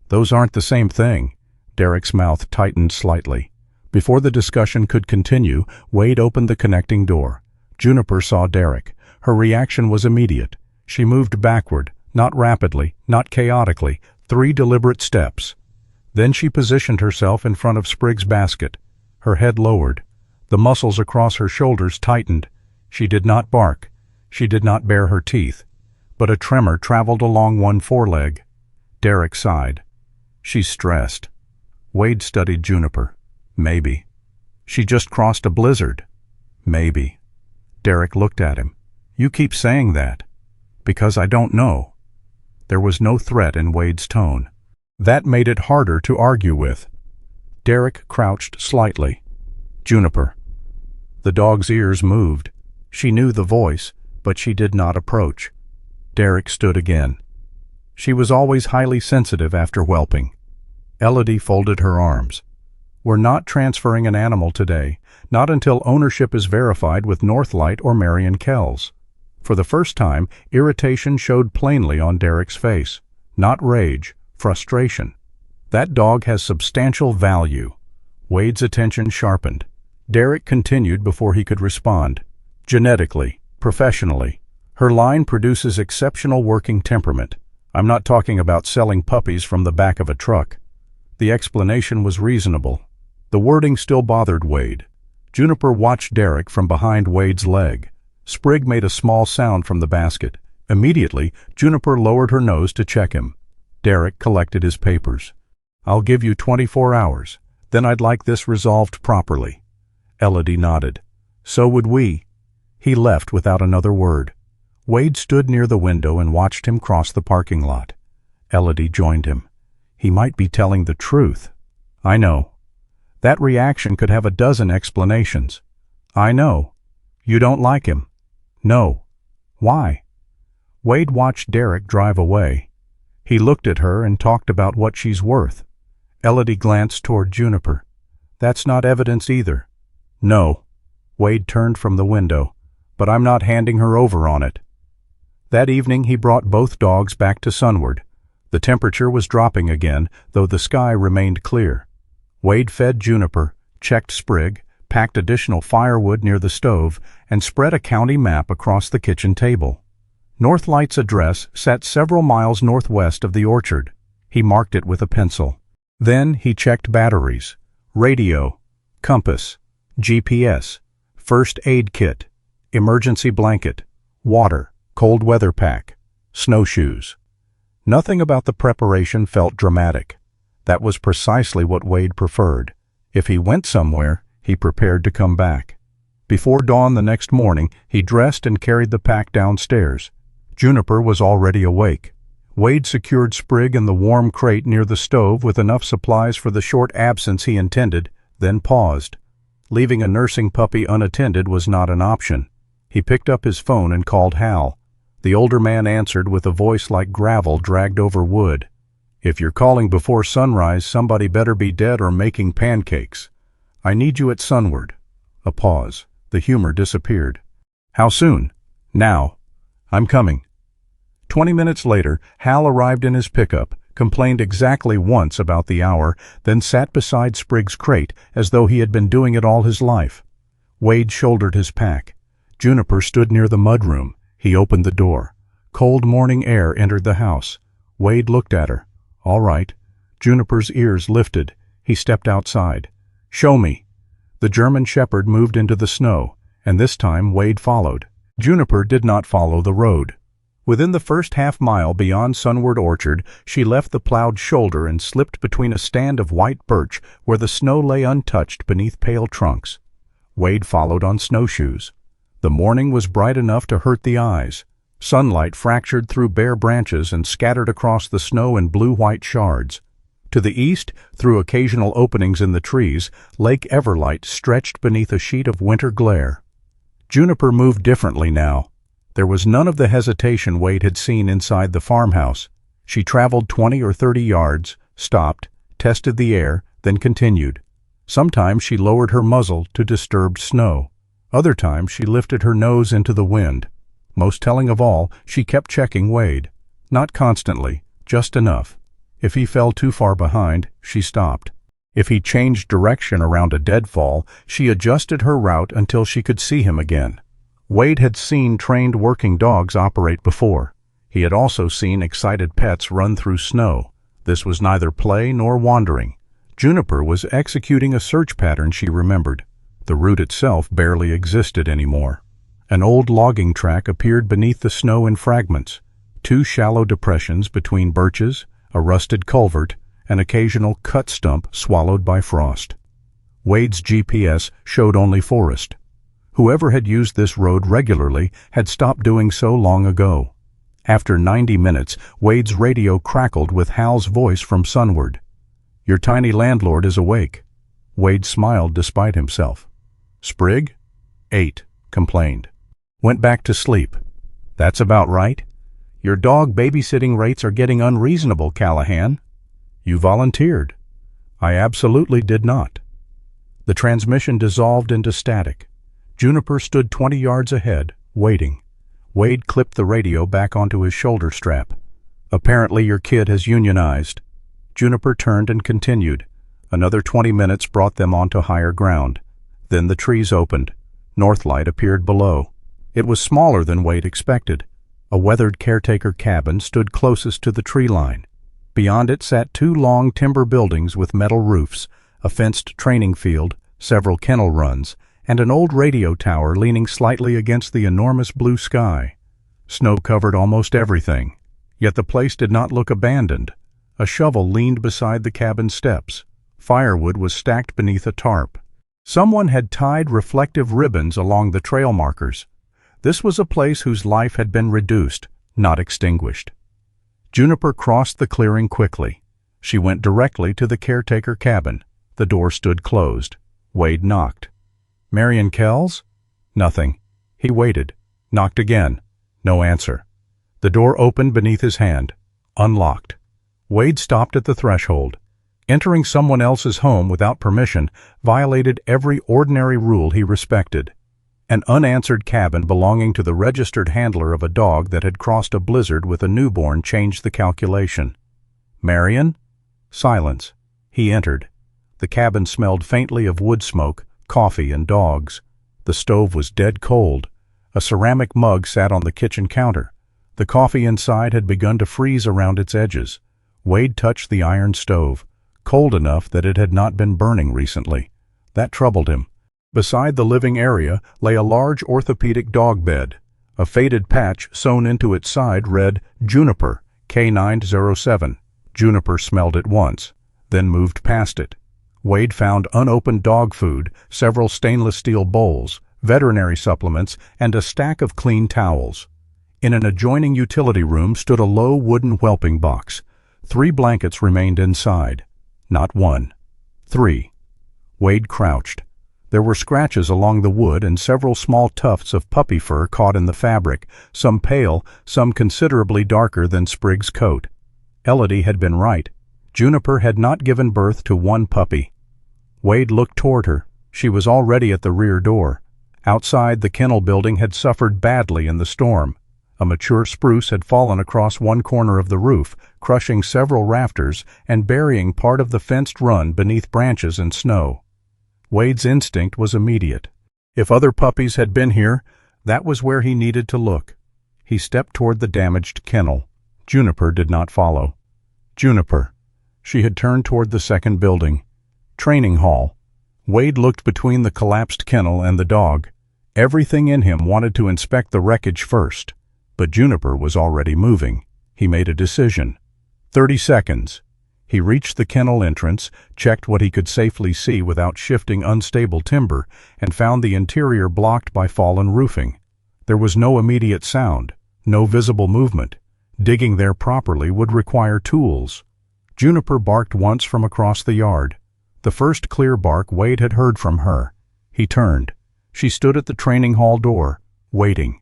Those aren't the same thing. Derek's mouth tightened slightly. Before the discussion could continue, Wade opened the connecting door. Juniper saw Derek. Her reaction was immediate. She moved backward, not rapidly, not chaotically, 3 deliberate steps. Then she positioned herself in front of Sprig's basket. Her head lowered. The muscles across her shoulders tightened. She did not bark. She did not bare her teeth. But a tremor traveled along one foreleg. Derek sighed. She's stressed. Wade studied Juniper. Maybe. She just crossed a blizzard. Maybe. Derek looked at him. You keep saying that. Because I don't know. There was no threat in Wade's tone. That made it harder to argue with. Derek crouched slightly. Juniper. The dog's ears moved. She knew the voice, but she did not approach. Derek stood again. She was always highly sensitive after whelping. Elodie folded her arms. We're not transferring an animal today, not until ownership is verified with Northlight or Marion Kells. For the first time, irritation showed plainly on Derek's face. Not rage, frustration. That dog has substantial value. Wade's attention sharpened. Derek continued before he could respond. Genetically, professionally, her line produces exceptional working temperament. I'm not talking about selling puppies from the back of a truck. The explanation was reasonable. The wording still bothered Wade. Juniper watched Derek from behind Wade's leg. Sprig made a small sound from the basket. Immediately, Juniper lowered her nose to check him. Derek collected his papers. I'll give you 24 hours. Then I'd like this resolved properly. Elodie nodded. So would we. He left without another word. Wade stood near the window and watched him cross the parking lot. Elodie joined him. He might be telling the truth. I know. That reaction could have a dozen explanations. I know. You don't like him. No. Why? Wade watched Derek drive away. He looked at her and talked about what she's worth. Elodie glanced toward Juniper. That's not evidence either. No. Wade turned from the window. But I'm not handing her over on it. That evening he brought both dogs back to Sunward. The temperature was dropping again, though the sky remained clear. Wade fed Juniper, checked Sprig, packed additional firewood near the stove, and spread a county map across the kitchen table. Northlight's address sat several miles northwest of the orchard. He marked it with a pencil. Then he checked batteries, radio, compass, GPS, first aid kit, emergency blanket, water, cold weather pack, snowshoes. Nothing about the preparation felt dramatic. That was precisely what Wade preferred. If he went somewhere, he prepared to come back. Before dawn the next morning, he dressed and carried the pack downstairs. Juniper was already awake. Wade secured Sprig in the warm crate near the stove with enough supplies for the short absence he intended, then paused. Leaving a nursing puppy unattended was not an option. He picked up his phone and called Hal. The older man answered with a voice like gravel dragged over wood. If you're calling before sunrise, somebody better be dead or making pancakes. I need you at Sunward. A pause. The humor disappeared. How soon? Now. I'm coming. 20 minutes later, Hal arrived in his pickup, complained exactly once about the hour, then sat beside Sprig's crate as though he had been doing it all his life. Wade shouldered his pack. Juniper stood near the mudroom. He opened the door. Cold morning air entered the house. Wade looked at her. All right. Juniper's ears lifted. He stepped outside. Show me. The German shepherd moved into the snow, and this time Wade followed. Juniper did not follow the road. Within the first half-mile beyond Sunward Orchard, she left the plowed shoulder and slipped between a stand of white birch where the snow lay untouched beneath pale trunks. Wade followed on snowshoes. The morning was bright enough to hurt the eyes. Sunlight fractured through bare branches and scattered across the snow in blue-white shards. To the east, through occasional openings in the trees, Lake Everlight stretched beneath a sheet of winter glare. Juniper moved differently now. There was none of the hesitation Wade had seen inside the farmhouse. She traveled 20 or 30 yards, stopped, tested the air, then continued. Sometimes she lowered her muzzle to disturbed snow. Other times she lifted her nose into the wind. Most telling of all, she kept checking Wade. Not constantly, just enough. If he fell too far behind, she stopped. If he changed direction around a deadfall, she adjusted her route until she could see him again. Wade had seen trained working dogs operate before. He had also seen excited pets run through snow. This was neither play nor wandering. Juniper was executing a search pattern she remembered. The route itself barely existed anymore. An old logging track appeared beneath the snow in fragments. 2 shallow depressions between birches, a rusted culvert, an occasional cut stump swallowed by frost. Wade's GPS showed only forest. Whoever had used this road regularly had stopped doing so long ago. After 90 minutes, Wade's radio crackled with Hal's voice from Sunward. Your tiny landlord is awake. Wade smiled despite himself. Sprig? Ate, complained. Went back to sleep. That's about right. Your dog babysitting rates are getting unreasonable, Callahan. You volunteered. I absolutely did not. The transmission dissolved into static. Juniper stood 20 yards ahead, waiting. Wade clipped the radio back onto his shoulder strap. Apparently your kid has unionized. Juniper turned and continued. Another 20 minutes brought them onto higher ground. Then the trees opened. Northlight appeared below. It was smaller than Wade expected. A weathered caretaker cabin stood closest to the tree line. Beyond it sat two long timber buildings with metal roofs, a fenced training field, several kennel runs, and an old radio tower leaning slightly against the enormous blue sky. Snow covered almost everything, yet the place did not look abandoned. A shovel leaned beside the cabin steps. Firewood was stacked beneath a tarp. Someone had tied reflective ribbons along the trail markers. This was a place whose life had been reduced, not extinguished. Juniper crossed the clearing quickly. She went directly to the caretaker cabin. The door stood closed. Wade knocked. "Marion Kells?" Nothing. He waited. Knocked again. No answer. The door opened beneath his hand. Unlocked. Wade stopped at the threshold. Entering someone else's home without permission violated every ordinary rule he respected. An unanswered cabin belonging to the registered handler of a dog that had crossed a blizzard with a newborn changed the calculation. "Marion?" Silence. He entered. The cabin smelled faintly of wood smoke, coffee, and dogs. The stove was dead cold. A ceramic mug sat on the kitchen counter. The coffee inside had begun to freeze around its edges. Wade touched the iron stove, cold enough that it had not been burning recently. That troubled him. Beside the living area lay a large orthopedic dog bed. A faded patch sewn into its side read, "Juniper, K907. Juniper smelled it once, then moved past it. Wade found unopened dog food, several stainless steel bowls, veterinary supplements, and a stack of clean towels. In an adjoining utility room stood a low wooden whelping box. 3 blankets remained inside. Not 1. 3. Wade crouched. There were scratches along the wood and several small tufts of puppy fur caught in the fabric, some pale, some considerably darker than Sprig's coat. Elodie had been right. Juniper had not given birth to 1 puppy. Wade looked toward her. She was already at the rear door. Outside, the kennel building had suffered badly in the storm. A mature spruce had fallen across one corner of the roof, crushing several rafters and burying part of the fenced run beneath branches and snow. Wade's instinct was immediate. If other puppies had been here, that was where he needed to look. He stepped toward the damaged kennel. Juniper did not follow. Juniper. She had turned toward the second building. Training hall. Wade looked between the collapsed kennel and the dog. Everything in him wanted to inspect the wreckage first. But Juniper was already moving. He made a decision. 30 seconds. He reached the kennel entrance, checked what he could safely see without shifting unstable timber, and found the interior blocked by fallen roofing. There was no immediate sound, no visible movement. Digging there properly would require tools. Juniper barked once from across the yard. The first clear bark Wade had heard from her. He turned. She stood at the training hall door, waiting.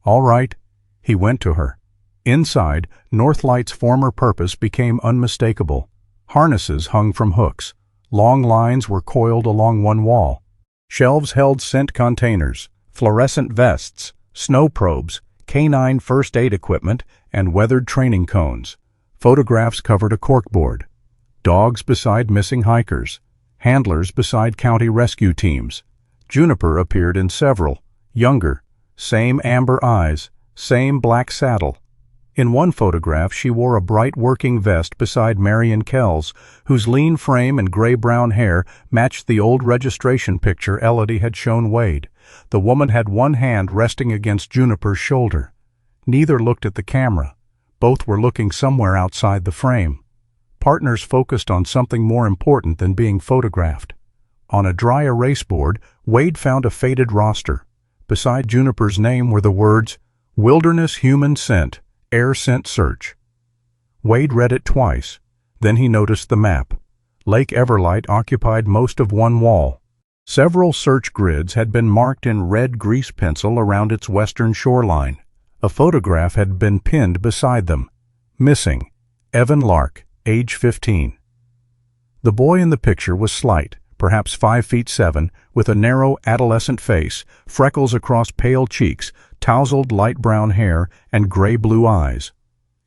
"All right." He went to her. Inside, Northlight's former purpose became unmistakable. Harnesses hung from hooks. Long lines were coiled along one wall. Shelves held scent containers, fluorescent vests, snow probes, canine first aid equipment, and weathered training cones. Photographs covered a corkboard. Dogs beside missing hikers. Handlers beside county rescue teams. Juniper appeared in several. Younger. Same amber eyes. Same black saddle. In one photograph, she wore a bright working vest beside Marion Kells, whose lean frame and gray-brown hair matched the old registration picture Elodie had shown Wade. The woman had one hand resting against Juniper's shoulder. Neither looked at the camera. Both were looking somewhere outside the frame. Partners focused on something more important than being photographed. On a dry erase board, Wade found a faded roster. Beside Juniper's name were the words, "Wilderness Human Scent, Air Scent Search." Wade read it twice. Then he noticed the map. Lake Everlight occupied most of one wall. Several search grids had been marked in red grease pencil around its western shoreline. A photograph had been pinned beside them. Missing. Evan Lark, age 15. The boy in the picture was slight, perhaps 5'7", with a narrow adolescent face, freckles across pale cheeks, tousled light brown hair, and gray-blue eyes.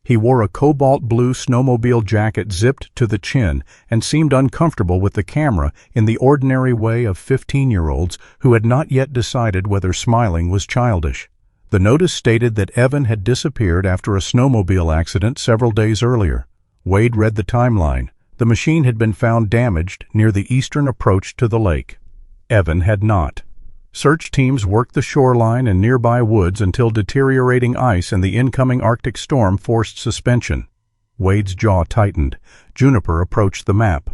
He wore a cobalt-blue snowmobile jacket zipped to the chin and seemed uncomfortable with the camera in the ordinary way of 15-year-olds who had not yet decided whether smiling was childish. The notice stated that Evan had disappeared after a snowmobile accident several days earlier. Wade read the timeline. The machine had been found damaged near the eastern approach to the lake. Evan had not. Search teams worked the shoreline and nearby woods until deteriorating ice and the incoming Arctic storm forced suspension. Wade's jaw tightened. Juniper approached the map.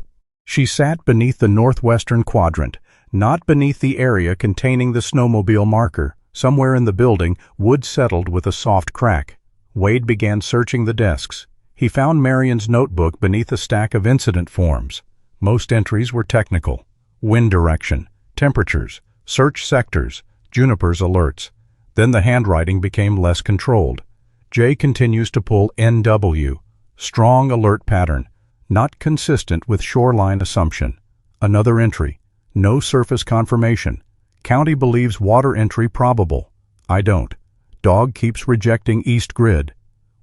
She sat beneath the northwestern quadrant, not beneath the area containing the snowmobile marker. Somewhere in the building, wood settled with a soft crack. Wade began searching the desks. He found Marion's notebook beneath a stack of incident forms. Most entries were technical. Wind direction, temperatures, search sectors, Juniper's alerts. Then the handwriting became less controlled. J continues to pull NW. Strong alert pattern, not consistent with shoreline assumption. Another entry. No surface confirmation. County believes water entry probable. I don't. Dog keeps rejecting east grid.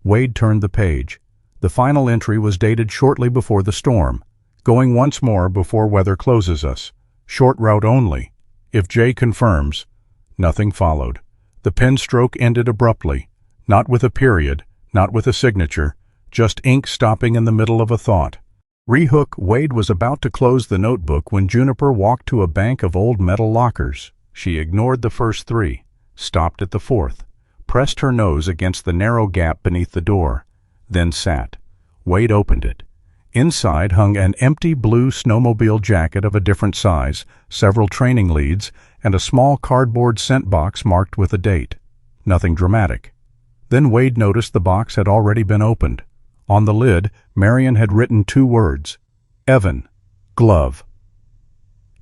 Wade turned the page. The final entry was dated shortly before the storm. Going once more before weather closes us. Short route only. If J confirms. Nothing followed. The pen stroke ended abruptly. Not with a period, not with a signature, just ink stopping in the middle of a thought. Rehook. Wade was about to close the notebook when Juniper walked to a bank of old metal lockers. She ignored the first three, stopped at the fourth, pressed her nose against the narrow gap beneath the door, then sat. Wade opened it. Inside hung an empty blue snowmobile jacket of a different size, several training leads, and a small cardboard scent box marked with a date. Nothing dramatic. Then Wade noticed the box had already been opened. On the lid, Marion had written 2 words. Evan. Glove.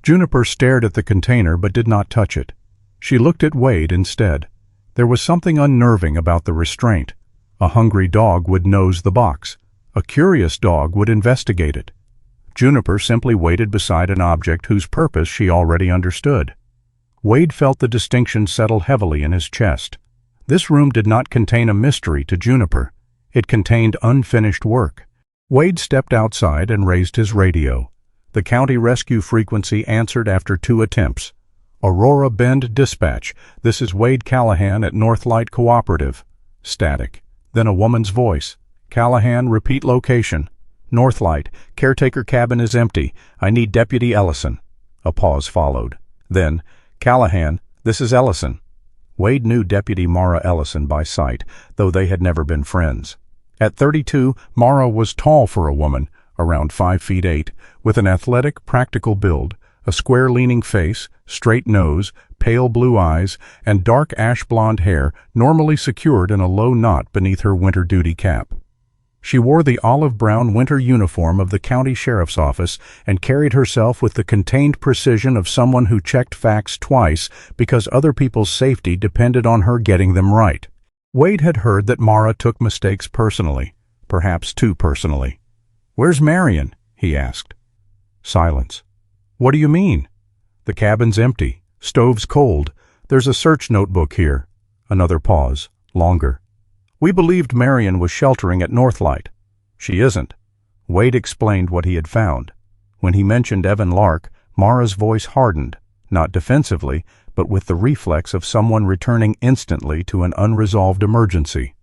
Juniper stared at the container but did not touch it. She looked at Wade instead. There was something unnerving about the restraint. A hungry dog would nose the box. A curious dog would investigate it. Juniper simply waited beside an object whose purpose she already understood. Wade felt the distinction settle heavily in his chest. This room did not contain a mystery to Juniper. It contained unfinished work. Wade stepped outside and raised his radio. The county rescue frequency answered after 2 attempts. Aurora Bend Dispatch. This is Wade Callahan at Northlight Cooperative. Static. Then a woman's voice. Callahan, repeat location. Northlight. Caretaker cabin is empty. I need Deputy Ellison. A pause followed. Then, Callahan, this is Ellison. Wade knew Deputy Mara Ellison by sight, though they had never been friends. At 32, Mara was tall for a woman, around 5 feet 8, with an athletic, practical build, a square-leaning face, straight nose, pale blue eyes, and dark ash-blonde hair normally secured in a low knot beneath her winter duty cap. She wore the olive-brown winter uniform of the county sheriff's office and carried herself with the contained precision of someone who checked facts twice because other people's safety depended on her getting them right. Wade had heard that Mara took mistakes personally, perhaps too personally. "Where's Marion?" he asked. Silence. "What do you mean?" "The cabin's empty. Stove's cold. There's a search notebook here." Another pause. Longer. "We believed Marion was sheltering at Northlight." "She isn't." Wade explained what he had found. When he mentioned Evan Lark, Mara's voice hardened, not defensively, but with the reflex of someone returning instantly to an unresolved emergency.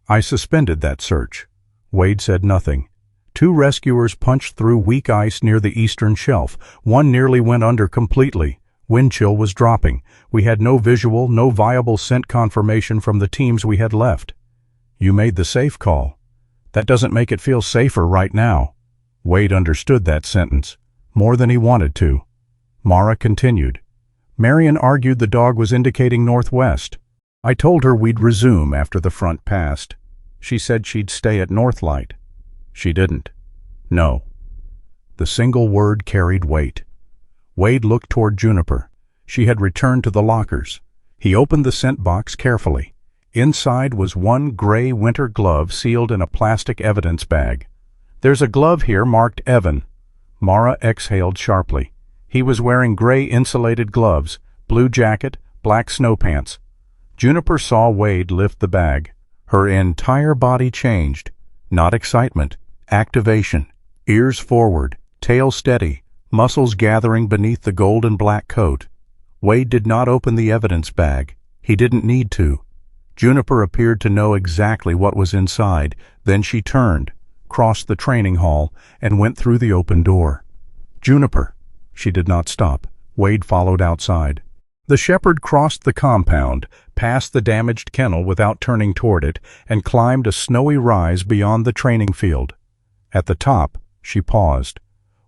"I suspended that search." Wade said nothing. 2 rescuers punched through weak ice near the eastern shelf. One nearly went under completely. Wind chill was dropping. We had no visual, no viable scent confirmation from the teams we had left. "You made the safe call." "That doesn't make it feel safer right now." Wade understood that sentence, more than he wanted to. Mara continued. "Marion argued the dog was indicating northwest. I told her we'd resume after the front passed. She said she'd stay at Northlight. She didn't." "No." The single word carried weight. Wade looked toward Juniper. She had returned to the lockers. He opened the scent box carefully. Inside was one gray winter glove sealed in a plastic evidence bag. "There's a glove here marked Evan." Mara exhaled sharply. He was wearing gray insulated gloves, blue jacket, black snow pants. Juniper saw Wade lift the bag. Her entire body changed. Not excitement, activation. Ears forward, tail steady, muscles gathering beneath the gold and black coat. Wade did not open the evidence bag. He didn't need to. Juniper appeared to know exactly what was inside. Then she turned, crossed the training hall, and went through the open door. Juniper. She did not stop. Wade followed outside. The shepherd crossed the compound, passed the damaged kennel without turning toward it, and climbed a snowy rise beyond the training field. At the top, she paused.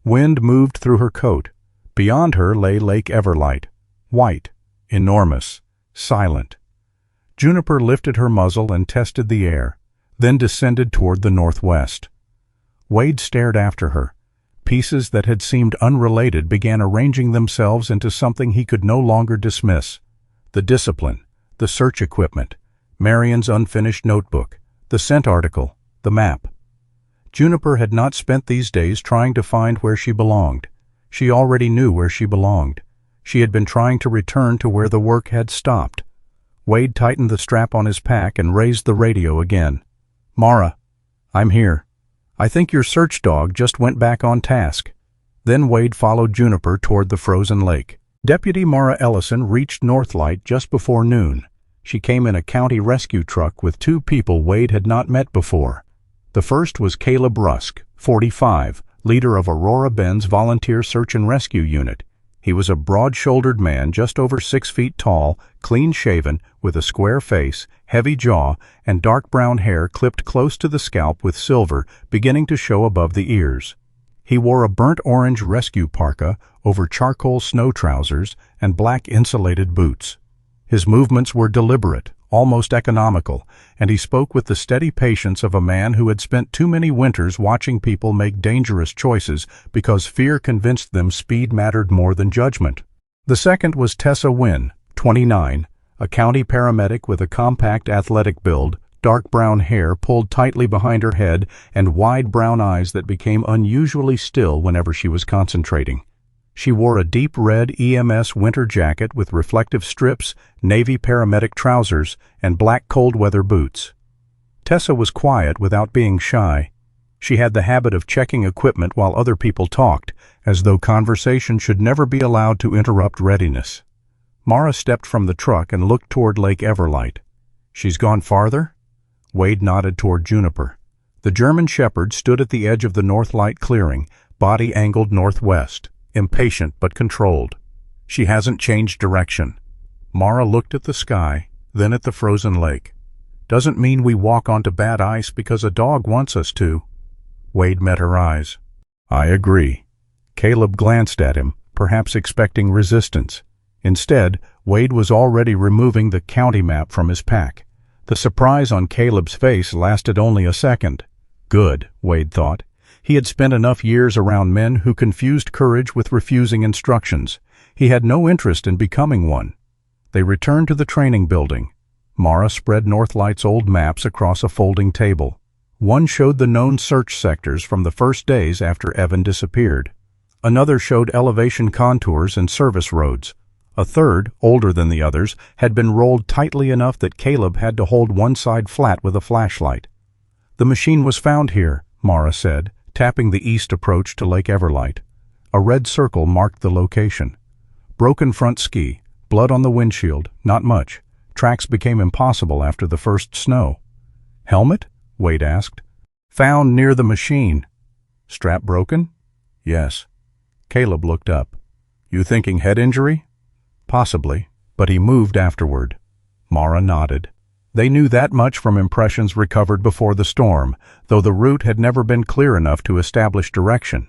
Wind moved through her coat. Beyond her lay Lake Everlight, white, enormous, silent. Juniper lifted her muzzle and tested the air, then descended toward the northwest. Wade stared after her. Pieces that had seemed unrelated began arranging themselves into something he could no longer dismiss. The discipline, the search equipment, Marion's unfinished notebook, the scent article, the map. Juniper had not spent these days trying to find where she belonged. She already knew where she belonged. She had been trying to return to where the work had stopped. Wade tightened the strap on his pack and raised the radio again. "Mara, I'm here. I think your search dog just went back on task." Then Wade followed Juniper toward the frozen lake. Deputy Mara Ellison reached Northlight just before noon. She came in a county rescue truck with two people Wade had not met before. The first was Caleb Rusk, 45, leader of Aurora Bend's Volunteer Search and Rescue Unit. He was a broad-shouldered man just over 6 feet tall, clean-shaven, with a square face, heavy jaw, and dark brown hair clipped close to the scalp with silver beginning to show above the ears. He wore a burnt-orange rescue parka over charcoal snow trousers and black insulated boots. His movements were deliberate, almost economical, and he spoke with the steady patience of a man who had spent too many winters watching people make dangerous choices because fear convinced them speed mattered more than judgment. The second was Tessa Wynn, 29, a county paramedic with a compact athletic build, dark brown hair pulled tightly behind her head, and wide brown eyes that became unusually still whenever she was concentrating. She wore a deep red EMS winter jacket with reflective strips, navy paramedic trousers, and black cold-weather boots. Tessa was quiet without being shy. She had the habit of checking equipment while other people talked, as though conversation should never be allowed to interrupt readiness. Mara stepped from the truck and looked toward Lake Everlight. "She's gone farther?" Wade nodded toward Juniper. The German shepherd stood at the edge of the Northlight clearing, body angled northwest. Impatient but controlled. "She hasn't changed direction." Mara looked at the sky, then at the frozen lake. "Doesn't mean we walk onto bad ice because a dog wants us to." Wade met her eyes. "I agree." Caleb glanced at him, perhaps expecting resistance. Instead, Wade was already removing the county map from his pack. The surprise on Caleb's face lasted only a second. Good, Wade thought. He had spent enough years around men who confused courage with refusing instructions. He had no interest in becoming one. They returned to the training building. Mara spread Northlight's old maps across a folding table. One showed the known search sectors from the first days after Evan disappeared. Another showed elevation contours and service roads. A third, older than the others, had been rolled tightly enough that Caleb had to hold one side flat with a flashlight. "The machine was found here," Mara said, tapping the east approach to Lake Everlight. A red circle marked the location. Broken front ski, blood on the windshield, not much. Tracks became impossible after the first snow. "Helmet?" Wade asked. "Found near the machine." "Strap broken?" "Yes." Caleb looked up. "You thinking head injury?" "Possibly, but he moved afterward." Mara nodded. They knew that much from impressions recovered before the storm, though the route had never been clear enough to establish direction.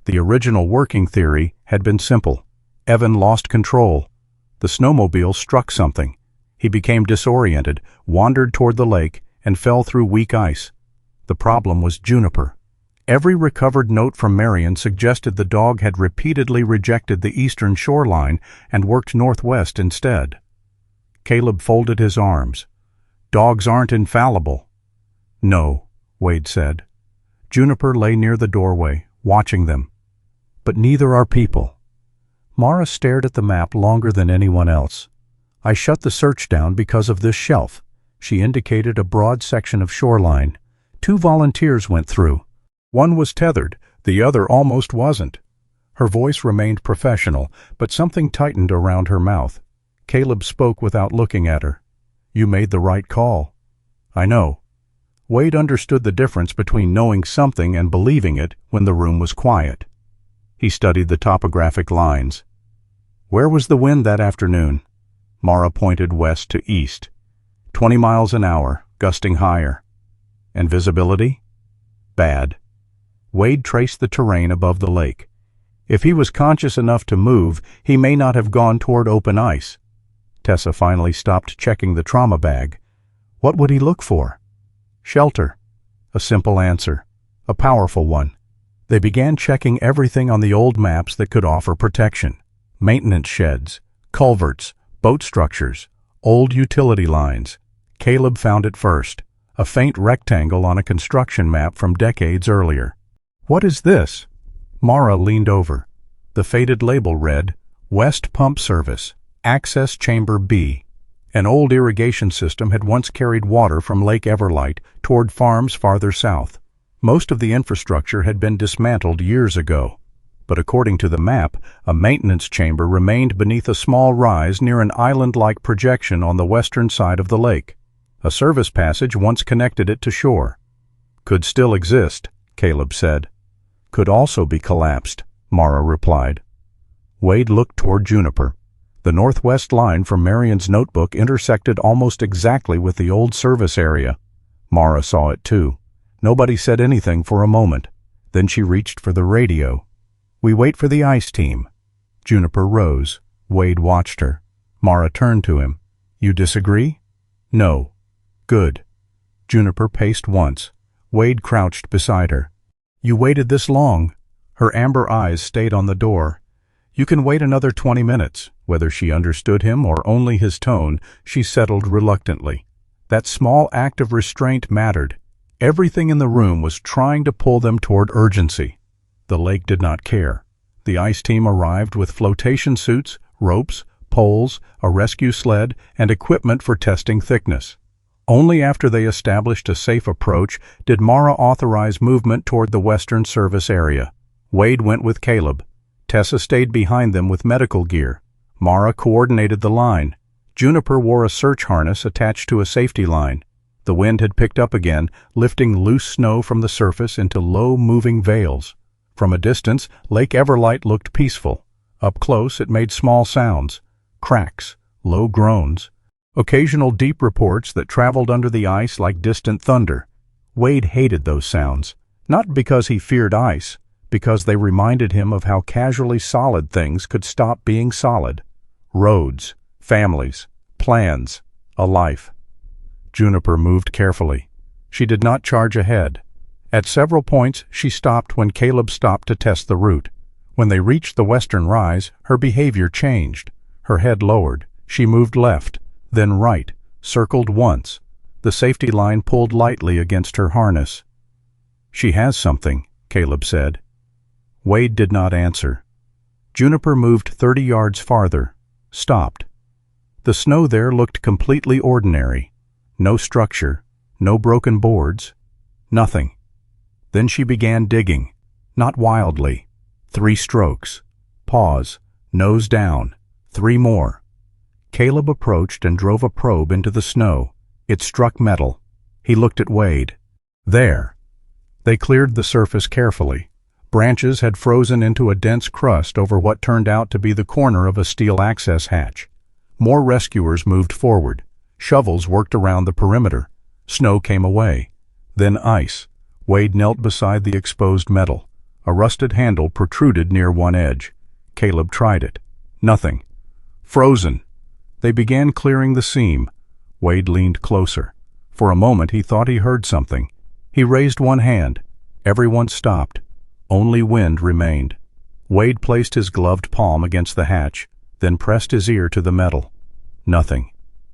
The original working theory had been simple. Evan lost control. The snowmobile struck something. He became disoriented, wandered toward the lake, and fell through weak ice. The problem was Juniper. Every recovered note from Marion suggested the dog had repeatedly rejected the eastern shoreline and worked northwest instead. Caleb folded his arms. "Dogs aren't infallible." "No," Wade said. Juniper lay near the doorway, watching them. "But neither are people." Mara stared at the map longer than anyone else. "I shut the search down because of this shelf." She indicated a broad section of shoreline. 2 volunteers went through. One was tethered, the other almost wasn't. Her voice remained professional, but something tightened around her mouth. Caleb spoke without looking at her. You made the right call. I know. Wade understood the difference between knowing something and believing it when the room was quiet. He studied the topographic lines. Where was the wind that afternoon? Mara pointed west to east. 20 miles an hour, gusting higher. And visibility? Bad. Wade traced the terrain above the lake. If he was conscious enough to move, he may not have gone toward open ice. Tessa finally stopped checking the trauma bag. What would he look for? Shelter. A simple answer. A powerful one. They began checking everything on the old maps that could offer protection. Maintenance sheds, culverts, boat structures, old utility lines. Caleb found it first, a faint rectangle on a construction map from decades earlier. What is this? Mara leaned over. The faded label read, West Pump Service, Access Chamber B. An old irrigation system had once carried water from Lake Everlight toward farms farther south. Most of the infrastructure had been dismantled years ago, but according to the map, a maintenance chamber remained beneath a small rise near an island-like projection on the western side of the lake. A service passage once connected it to shore. Could still exist, Caleb said. Could also be collapsed, Mara replied. Wade looked toward Juniper. The northwest line from Marion's notebook intersected almost exactly with the old service area. Mara saw it too. Nobody said anything for a moment. Then she reached for the radio. We wait for the ice team. Juniper rose. Wade watched her. Mara turned to him. You disagree? No. Good. Juniper paced once. Wade crouched beside her. You waited this long. Her amber eyes stayed on the door. You can wait another 20 minutes. Whether she understood him or only his tone, she settled reluctantly. That small act of restraint mattered. Everything in the room was trying to pull them toward urgency. The lake did not care. The ice team arrived with flotation suits, ropes, poles, a rescue sled, and equipment for testing thickness. Only after they established a safe approach did Mara authorize movement toward the western service area. Wade went with Caleb. Tessa stayed behind them with medical gear. Mara coordinated the line. Juniper wore a search harness attached to a safety line. The wind had picked up again, lifting loose snow from the surface into low, moving veils. From a distance, Lake Everlight looked peaceful. Up close, it made small sounds. Cracks, low groans. Occasional deep reports that traveled under the ice like distant thunder. Wade hated those sounds, not because he feared ice, because they reminded him of how casually solid things could stop being solid. Roads, families, plans, a life. Juniper moved carefully. She did not charge ahead. At several points, she stopped when Caleb stopped to test the route. When they reached the western rise, her behavior changed. Her head lowered. She moved left, then right, circled once. The safety line pulled lightly against her harness. She has something, Caleb said. Wade did not answer. Juniper moved 30 yards farther, stopped. The snow there looked completely ordinary. No structure, no broken boards, nothing. Then she began digging, not wildly. 3 strokes. Pause, nose down. 3 more. Caleb approached and drove a probe into the snow. It struck metal. He looked at Wade. There. They cleared the surface carefully. Branches had frozen into a dense crust over what turned out to be the corner of a steel access hatch. More rescuers moved forward. Shovels worked around the perimeter. Snow came away. Then ice. Wade knelt beside the exposed metal. A rusted handle protruded near one edge. Caleb tried it. Nothing. Frozen. They began clearing the seam. Wade leaned closer. For a moment he thought he heard something. He raised one hand. Everyone stopped. Only wind remained. Wade placed his gloved palm against the hatch, then pressed his ear to the metal. Nothing.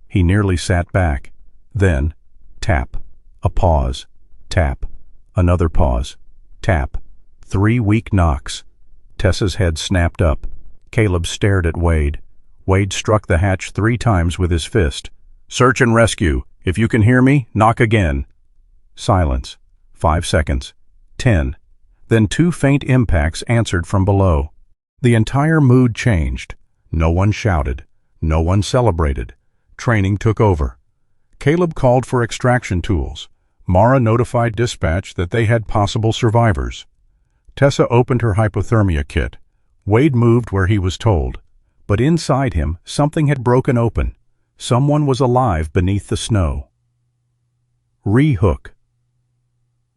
He nearly sat back. Then, tap. A pause. Tap. Another pause. Tap. 3 weak knocks. Tessa's head snapped up. Caleb stared at Wade. Wade struck the hatch 3 times with his fist. Search and rescue. If you can hear me, knock again. Silence. 5 seconds. 10. Then 2 faint impacts answered from below. The entire mood changed. No one shouted. No one celebrated. Training took over. Caleb called for extraction tools. Mara notified dispatch that they had possible survivors. Tessa opened her hypothermia kit. Wade moved where he was told. But inside him, something had broken open. Someone was alive beneath the snow. Re-hook.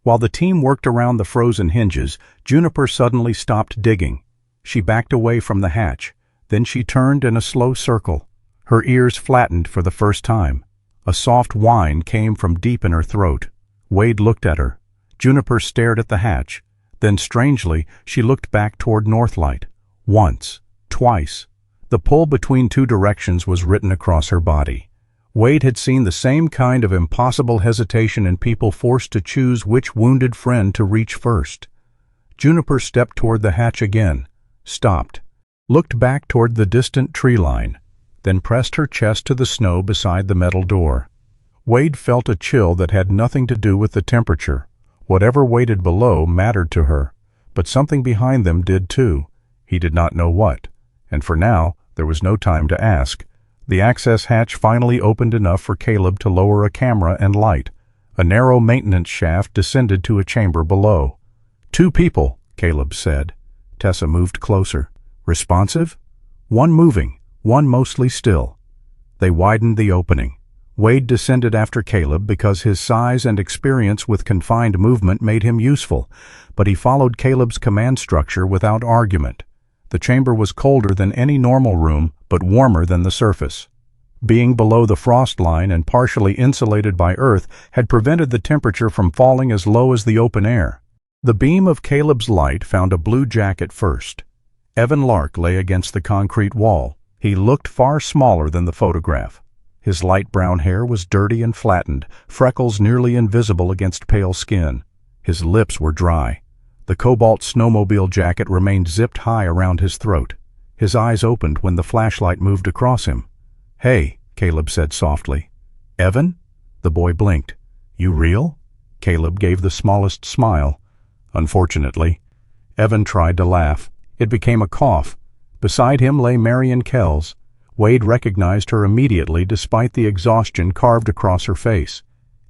While the team worked around the frozen hinges, Juniper suddenly stopped digging. She backed away from the hatch. Then she turned in a slow circle. Her ears flattened for the first time. A soft whine came from deep in her throat. Wade looked at her. Juniper stared at the hatch. Then, strangely, she looked back toward Northlight. Once. Twice. The pull between two directions was written across her body. Wade had seen the same kind of impossible hesitation in people forced to choose which wounded friend to reach first. Juniper stepped toward the hatch again, stopped, looked back toward the distant tree line, then pressed her chest to the snow beside the metal door. Wade felt a chill that had nothing to do with the temperature. Whatever waited below mattered to her, but something behind them did too. He did not know what, and for now, there was no time to ask. The access hatch finally opened enough for Caleb to lower a camera and light. A narrow maintenance shaft descended to a chamber below. 2 people, Caleb said. Tessa moved closer. Responsive? One moving, one mostly still. They widened the opening. Wade descended after Caleb because his size and experience with confined movement made him useful, but he followed Caleb's command structure without argument. The chamber was colder than any normal room, but warmer than the surface. Being below the frost line and partially insulated by earth had prevented the temperature from falling as low as the open air. The beam of Caleb's light found a blue jacket first. Evan Lark lay against the concrete wall. He looked far smaller than the photograph. His light brown hair was dirty and flattened, freckles nearly invisible against pale skin. His lips were dry. The cobalt snowmobile jacket remained zipped high around his throat. His eyes opened when the flashlight moved across him. "Hey," Caleb said softly. "Evan?" The boy blinked. "You real?" Caleb gave the smallest smile. "Unfortunately." Evan tried to laugh. It became a cough. Beside him lay Marion Kells. Wade recognized her immediately despite the exhaustion carved across her face.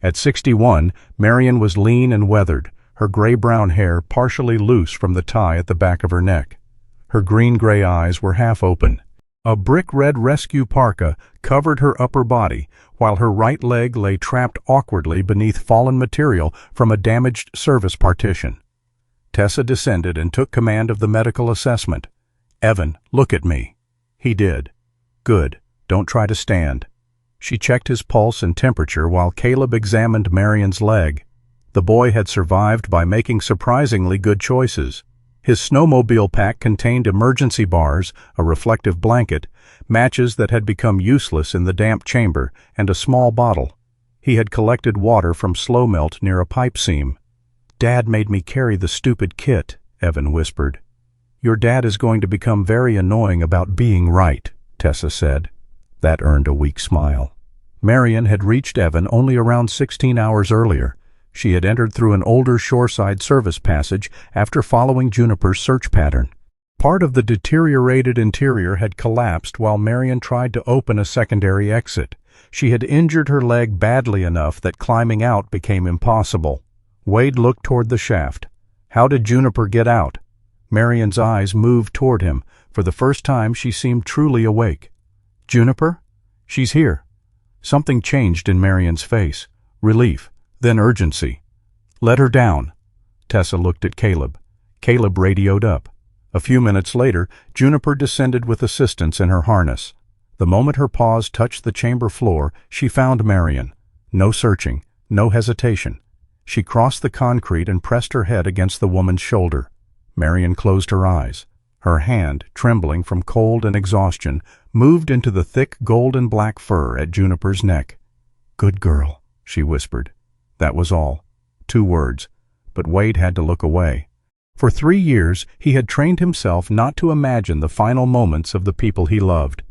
At 61, Marion was lean and weathered, her gray-brown hair partially loose from the tie at the back of her neck. Her green-gray eyes were half open. A brick-red rescue parka covered her upper body, while her right leg lay trapped awkwardly beneath fallen material from a damaged service partition. Tessa descended and took command of the medical assessment. "Evan, look at me." He did. "Good. Don't try to stand." She checked his pulse and temperature while Caleb examined Marion's leg. The boy had survived by making surprisingly good choices. His snowmobile pack contained emergency bars, a reflective blanket, matches that had become useless in the damp chamber, and a small bottle. He had collected water from slow melt near a pipe seam. "Dad made me carry the stupid kit," Evan whispered. "Your dad is going to become very annoying about being right," Tessa said. That earned a weak smile. Marion had reached Evan only around 16 hours earlier. She had entered through an older shoreside service passage after following Juniper's search pattern. Part of the deteriorated interior had collapsed while Marion tried to open a secondary exit. She had injured her leg badly enough that climbing out became impossible. Wade looked toward the shaft. How did Juniper get out? Marion's eyes moved toward him. For the first time she seemed truly awake. "Juniper? She's here." Something changed in Marion's face. Relief, then urgency. "Let her down." Tessa looked at Caleb. Caleb radioed up. A few minutes later, Juniper descended with assistance in her harness. The moment her paws touched the chamber floor, she found Marion. No searching, no hesitation. She crossed the concrete and pressed her head against the woman's shoulder. Marion closed her eyes. Her hand, trembling from cold and exhaustion, moved into the thick gold and black fur at Juniper's neck. "Good girl," she whispered. That was all. 2 words. But Wade had to look away. For 3 years, he had trained himself not to imagine the final moments of the people he loved.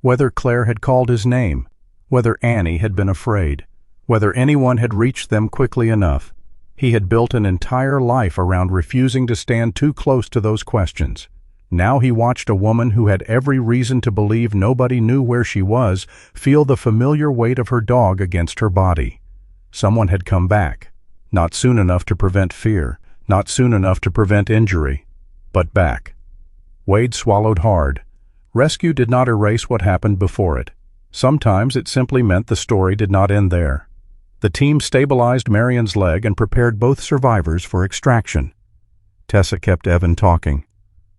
Whether Claire had called his name, whether Annie had been afraid, whether anyone had reached them quickly enough. He had built an entire life around refusing to stand too close to those questions. Now he watched a woman who had every reason to believe nobody knew where she was feel the familiar weight of her dog against her body. Someone had come back. Not soon enough to prevent fear, not soon enough to prevent injury, but back. Wade swallowed hard. Rescue did not erase what happened before it. Sometimes it simply meant the story did not end there. The team stabilized Marion's leg and prepared both survivors for extraction. Tessa kept Evan talking.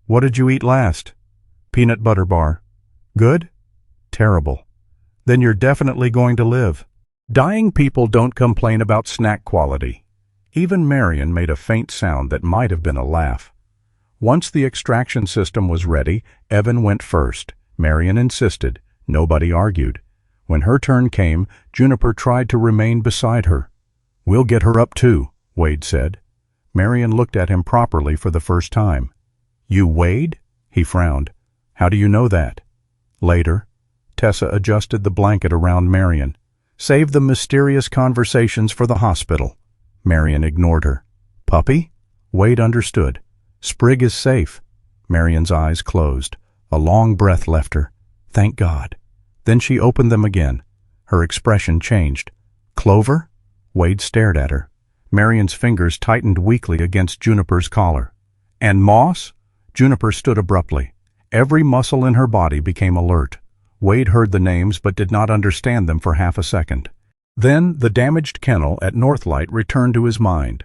"What did you eat last?" "Peanut butter bar." "Good?" "Terrible." "Then you're definitely going to live." Dying people don't complain about snack quality. Even Marion made a faint sound that might have been a laugh. Once the extraction system was ready, Evan went first. Marion insisted. Nobody argued. When her turn came, Juniper tried to remain beside her. "We'll get her up too," Wade said. Marion looked at him properly for the first time. "You Wade?" He frowned. "How do you know that?" Later, Tessa adjusted the blanket around Marion. "Save the mysterious conversations for the hospital." Marion ignored her. "Puppy?" Wade understood. "Sprig is safe." Marion's eyes closed. A long breath left her. Thank God. Then she opened them again. Her expression changed. "Clover?" Wade stared at her. Marion's fingers tightened weakly against Juniper's collar. "And Moss?" Juniper stood abruptly. Every muscle in her body became alert. Wade heard the names but did not understand them for half a second. Then the damaged kennel at Northlight returned to his mind.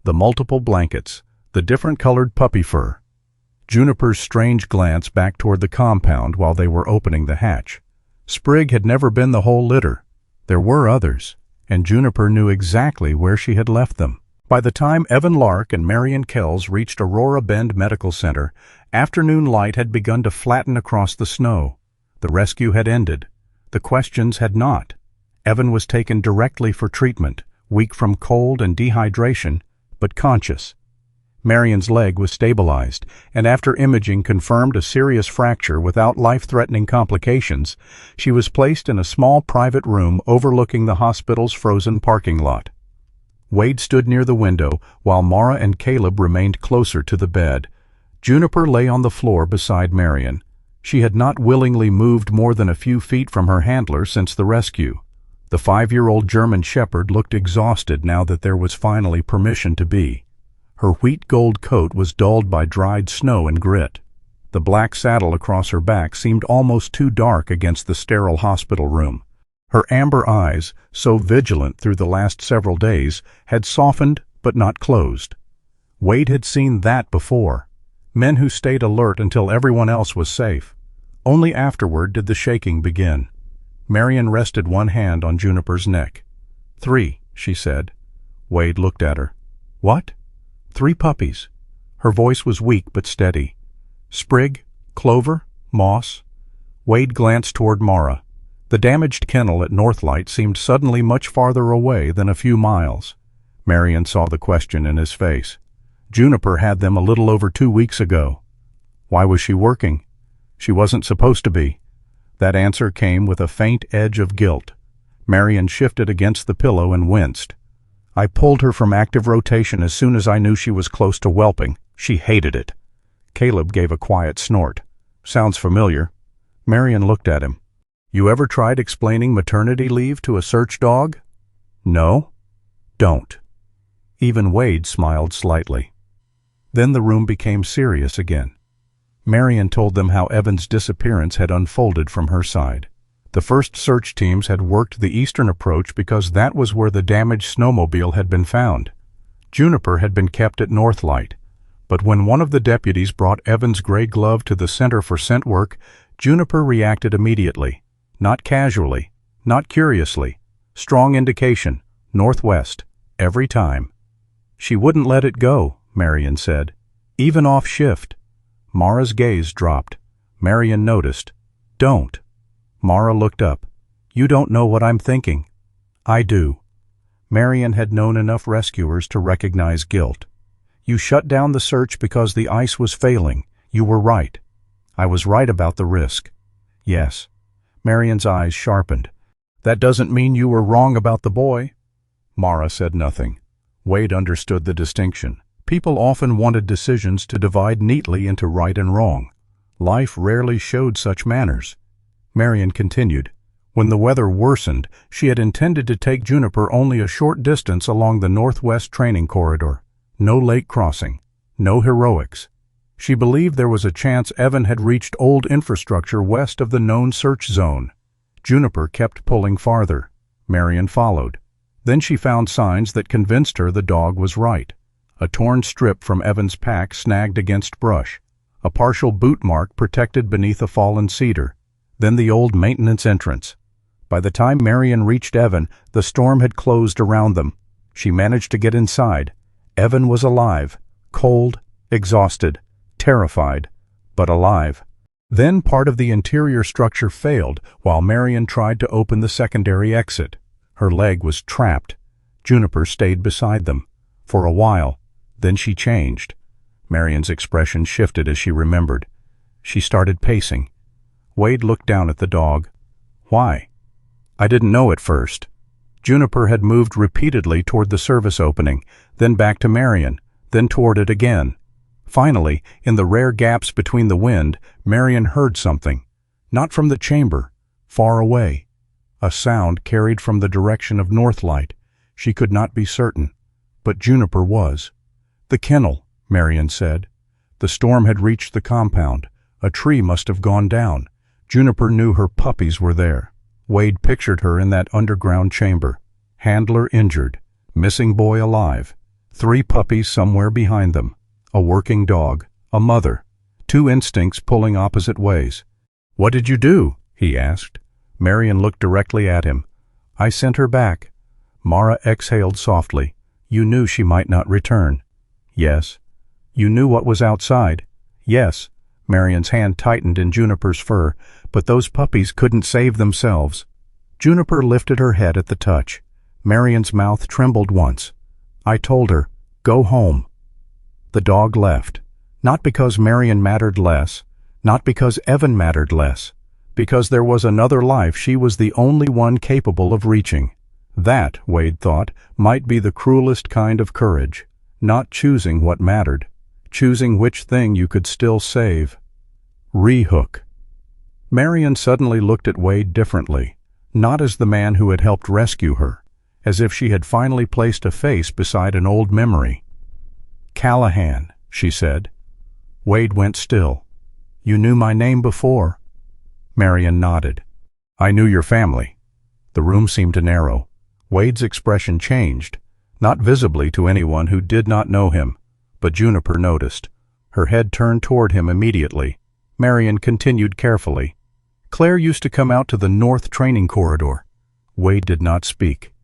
The multiple blankets, the different-colored puppy fur. Juniper's strange glance back toward the compound while they were opening the hatch. Sprig had never been the whole litter. There were others, and Juniper knew exactly where she had left them. By the time Evan Lark and Marion Kells reached Aurora Bend Medical Center, afternoon light had begun to flatten across the snow. The rescue had ended. The questions had not. Evan was taken directly for treatment, weak from cold and dehydration, but conscious. Marion's leg was stabilized, and after imaging confirmed a serious fracture without life-threatening complications, she was placed in a small private room overlooking the hospital's frozen parking lot. Wade stood near the window, while Mara and Caleb remained closer to the bed. Juniper lay on the floor beside Marion. She had not willingly moved more than a few feet from her handler since the rescue. The 5-year-old German Shepherd looked exhausted now that there was finally permission to be. Her wheat-gold coat was dulled by dried snow and grit. The black saddle across her back seemed almost too dark against the sterile hospital room. Her amber eyes, so vigilant through the last several days, had softened but not closed. Wade had seen that before. Men who stayed alert until everyone else was safe. Only afterward did the shaking begin. Marion rested one hand on Juniper's neck. "3," she said. Wade looked at her. "What?" "3 puppies." Her voice was weak but steady. "Sprig, Clover, Moss." Wade glanced toward Mara. The damaged kennel at Northlight seemed suddenly much farther away than a few miles. Marion saw the question in his face. "Juniper had them a little over 2 weeks ago." "Why was she working?" "She wasn't supposed to be." That answer came with a faint edge of guilt. Marion shifted against the pillow and winced. "I pulled her from active rotation as soon as I knew she was close to whelping. She hated it." Caleb gave a quiet snort. "Sounds familiar." Marion looked at him. "You ever tried explaining maternity leave to a search dog?" "No." "Don't." Even Wade smiled slightly. Then the room became serious again. Marion told them how Evan's disappearance had unfolded from her side. The first search teams had worked the eastern approach because that was where the damaged snowmobile had been found. Juniper had been kept at Northlight. But when one of the deputies brought Evan's gray glove to the Center for Scent Work, Juniper reacted immediately. Not casually, not curiously. Strong indication, northwest, every time. "She wouldn't let it go," Marion said. "Even off shift." Mara's gaze dropped. Marion noticed. "Don't." Mara looked up. "You don't know what I'm thinking." "I do." Marion had known enough rescuers to recognize guilt. "You shut down the search because the ice was failing. You were right." "I was right about the risk." "Yes." Marion's eyes sharpened. "That doesn't mean you were wrong about the boy." Mara said nothing. Wade understood the distinction. People often wanted decisions to divide neatly into right and wrong. Life rarely showed such manners. Marion continued. When the weather worsened, she had intended to take Juniper only a short distance along the northwest training corridor. No lake crossing. No heroics. She believed there was a chance Evan had reached old infrastructure west of the known search zone. Juniper kept pulling farther. Marion followed. Then she found signs that convinced her the dog was right. A torn strip from Evan's pack snagged against brush. A partial boot mark protected beneath a fallen cedar. Then the old maintenance entrance. By the time Marion reached Evan, the storm had closed around them. She managed to get inside. Evan was alive, cold, exhausted, terrified, but alive. Then part of the interior structure failed while Marion tried to open the secondary exit. Her leg was trapped. Juniper stayed beside them. For a while. Then she changed. Marion's expression shifted as she remembered. She started pacing. Wade looked down at the dog. Why? I didn't know at first. Juniper had moved repeatedly toward the service opening, then back to Marion, then toward it again. Finally, in the rare gaps between the wind, Marion heard something. Not from the chamber, far away. A sound carried from the direction of Northlight. She could not be certain, but Juniper was. The kennel, Marion said. The storm had reached the compound. A tree must have gone down. Juniper knew her puppies were there. Wade pictured her in that underground chamber. Handler injured. Missing boy alive. 3 puppies somewhere behind them. A working dog. A mother. 2 instincts pulling opposite ways. What did you do? He asked. Marion looked directly at him. I sent her back. Mara exhaled softly. You knew she might not return. Yes. You knew what was outside. Yes. Marion's hand tightened in Juniper's fur, but those puppies couldn't save themselves. Juniper lifted her head at the touch. Marion's mouth trembled once. I told her, go home. The dog left. Not because Marion mattered less, not because Evan mattered less, because there was another life she was the only one capable of reaching. That, Wade thought, might be the cruelest kind of courage. Not choosing what mattered. Choosing which thing you could still save. Rehook. Marion suddenly looked at Wade differently, not as the man who had helped rescue her, as if she had finally placed a face beside an old memory. Callahan, she said. Wade went still. You knew my name before. Marion nodded. I knew your family. The room seemed to narrow. Wade's expression changed, not visibly to anyone who did not know him, but Juniper noticed. Her head turned toward him immediately. Marion continued carefully. Claire used to come out to the north training corridor. Wade did not speak.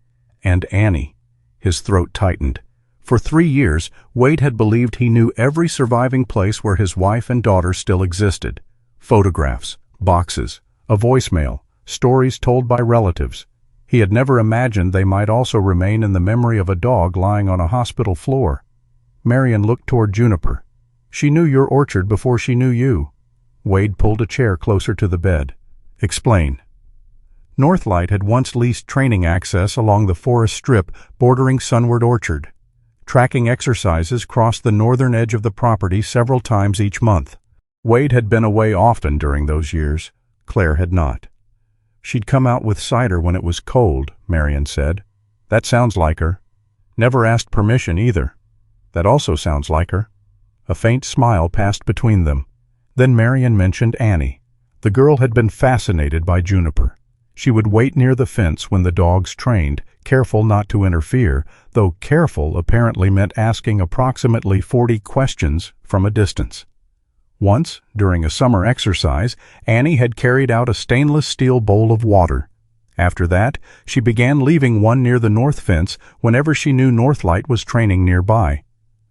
And Annie. His throat tightened. For 3 years, Wade had believed he knew every surviving place where his wife and daughter still existed. Photographs, boxes, a voicemail, stories told by relatives. He had never imagined they might also remain in the memory of a dog lying on a hospital floor. Marion looked toward Juniper. She knew your orchard before she knew you. Wade pulled a chair closer to the bed. Explain. Northlight had once leased training access along the forest strip bordering Sunward Orchard. Tracking exercises crossed the northern edge of the property several times each month. Wade had been away often during those years. Claire had not. She'd come out with cider when it was cold, Marion said. That sounds like her. Never asked permission either. That also sounds like her. A faint smile passed between them. Then Marion mentioned Annie. The girl had been fascinated by Juniper. She would wait near the fence when the dogs trained, careful not to interfere, though careful apparently meant asking approximately 40 questions from a distance. Once, during a summer exercise, Annie had carried out a stainless steel bowl of water. After that, she began leaving one near the north fence whenever she knew Northlight was training nearby.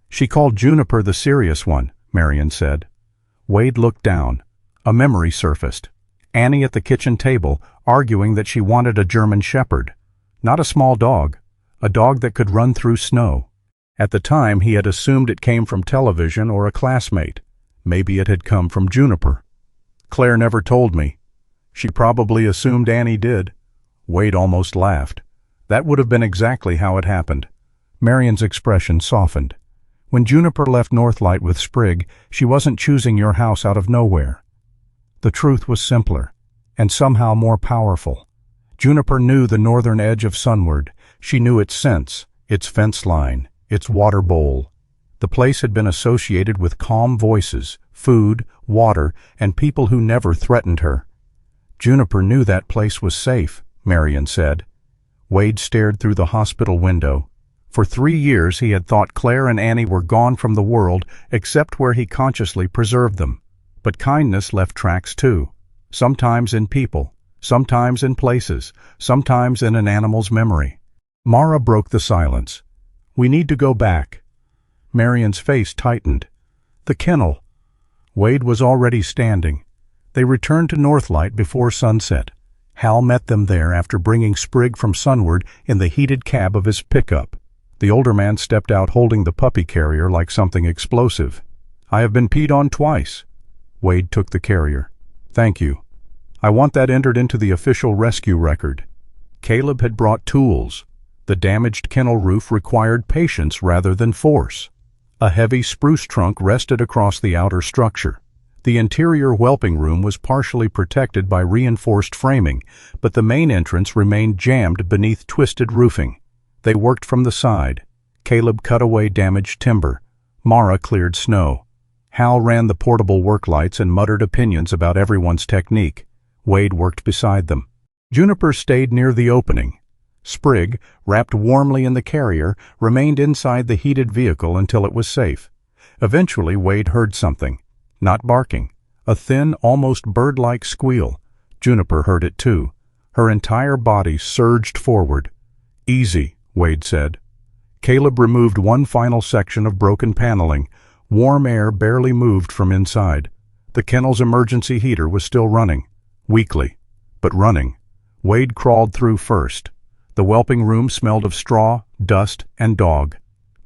She called Juniper the serious one, Marion said. Wade looked down. A memory surfaced. Annie at the kitchen table, arguing that she wanted a German shepherd. Not a small dog. A dog that could run through snow. At the time, he had assumed it came from television or a classmate. Maybe it had come from Juniper. Claire never told me. She probably assumed Annie did. Wade almost laughed. That would have been exactly how it happened. Marion's expression softened. When Juniper left Northlight with Sprig, she wasn't choosing your house out of nowhere. The truth was simpler, and somehow more powerful. Juniper knew the northern edge of Sunward. She knew its scents, its fence line, its water bowl. The place had been associated with calm voices, food, water, and people who never threatened her. Juniper knew that place was safe, Marion said. Wade stared through the hospital window. For 3 years he had thought Claire and Annie were gone from the world except where he consciously preserved them. But kindness left tracks too. Sometimes in people, sometimes in places, sometimes in an animal's memory. Mara broke the silence. "We need to go back." Marion's face tightened. "The kennel." Wade was already standing. They returned to Northlight before sunset. Hal met them there after bringing Sprig from Sunward in the heated cab of his pickup. The older man stepped out holding the puppy carrier like something explosive. "I have been peed on twice." Wade took the carrier. "Thank you. I want that entered into the official rescue record." Caleb had brought tools. The damaged kennel roof required patience rather than force. A heavy spruce trunk rested across the outer structure. The interior whelping room was partially protected by reinforced framing, but the main entrance remained jammed beneath twisted roofing. They worked from the side. Caleb cut away damaged timber. Mara cleared snow. Hal ran the portable work lights and muttered opinions about everyone's technique. Wade worked beside them. Juniper stayed near the opening. Sprig, wrapped warmly in the carrier, remained inside the heated vehicle until it was safe. Eventually Wade heard something. Not barking. A thin, almost bird-like squeal. Juniper heard it too. Her entire body surged forward. "Easy," Wade said. Caleb removed one final section of broken paneling. Warm air barely moved from inside. The kennel's emergency heater was still running. Weakly, but running. Wade crawled through first. The whelping room smelled of straw, dust, and dog.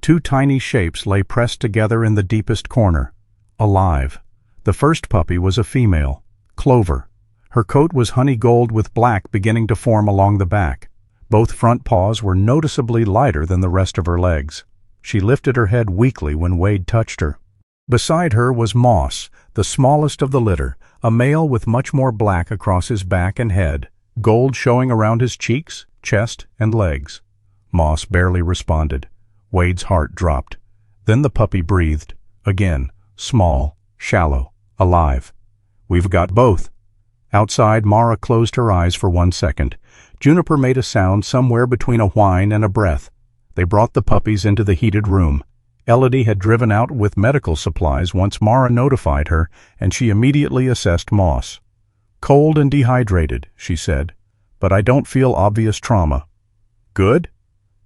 2 tiny shapes lay pressed together in the deepest corner. Alive. The first puppy was a female, Clover. Her coat was honey gold with black beginning to form along the back. Both front paws were noticeably lighter than the rest of her legs. She lifted her head weakly when Wade touched her. Beside her was Moss, the smallest of the litter, a male with much more black across his back and head, gold showing around his cheeks, chest, and legs. Moss barely responded. Wade's heart dropped. Then the puppy breathed. Again, small, shallow, alive. "We've got both." Outside, Mara closed her eyes for 1 second. Juniper made a sound somewhere between a whine and a breath. They brought the puppies into the heated room. Elodie had driven out with medical supplies once Mara notified her, and she immediately assessed Moss. "Cold and dehydrated," she said, "but I don't feel obvious trauma." "Good?"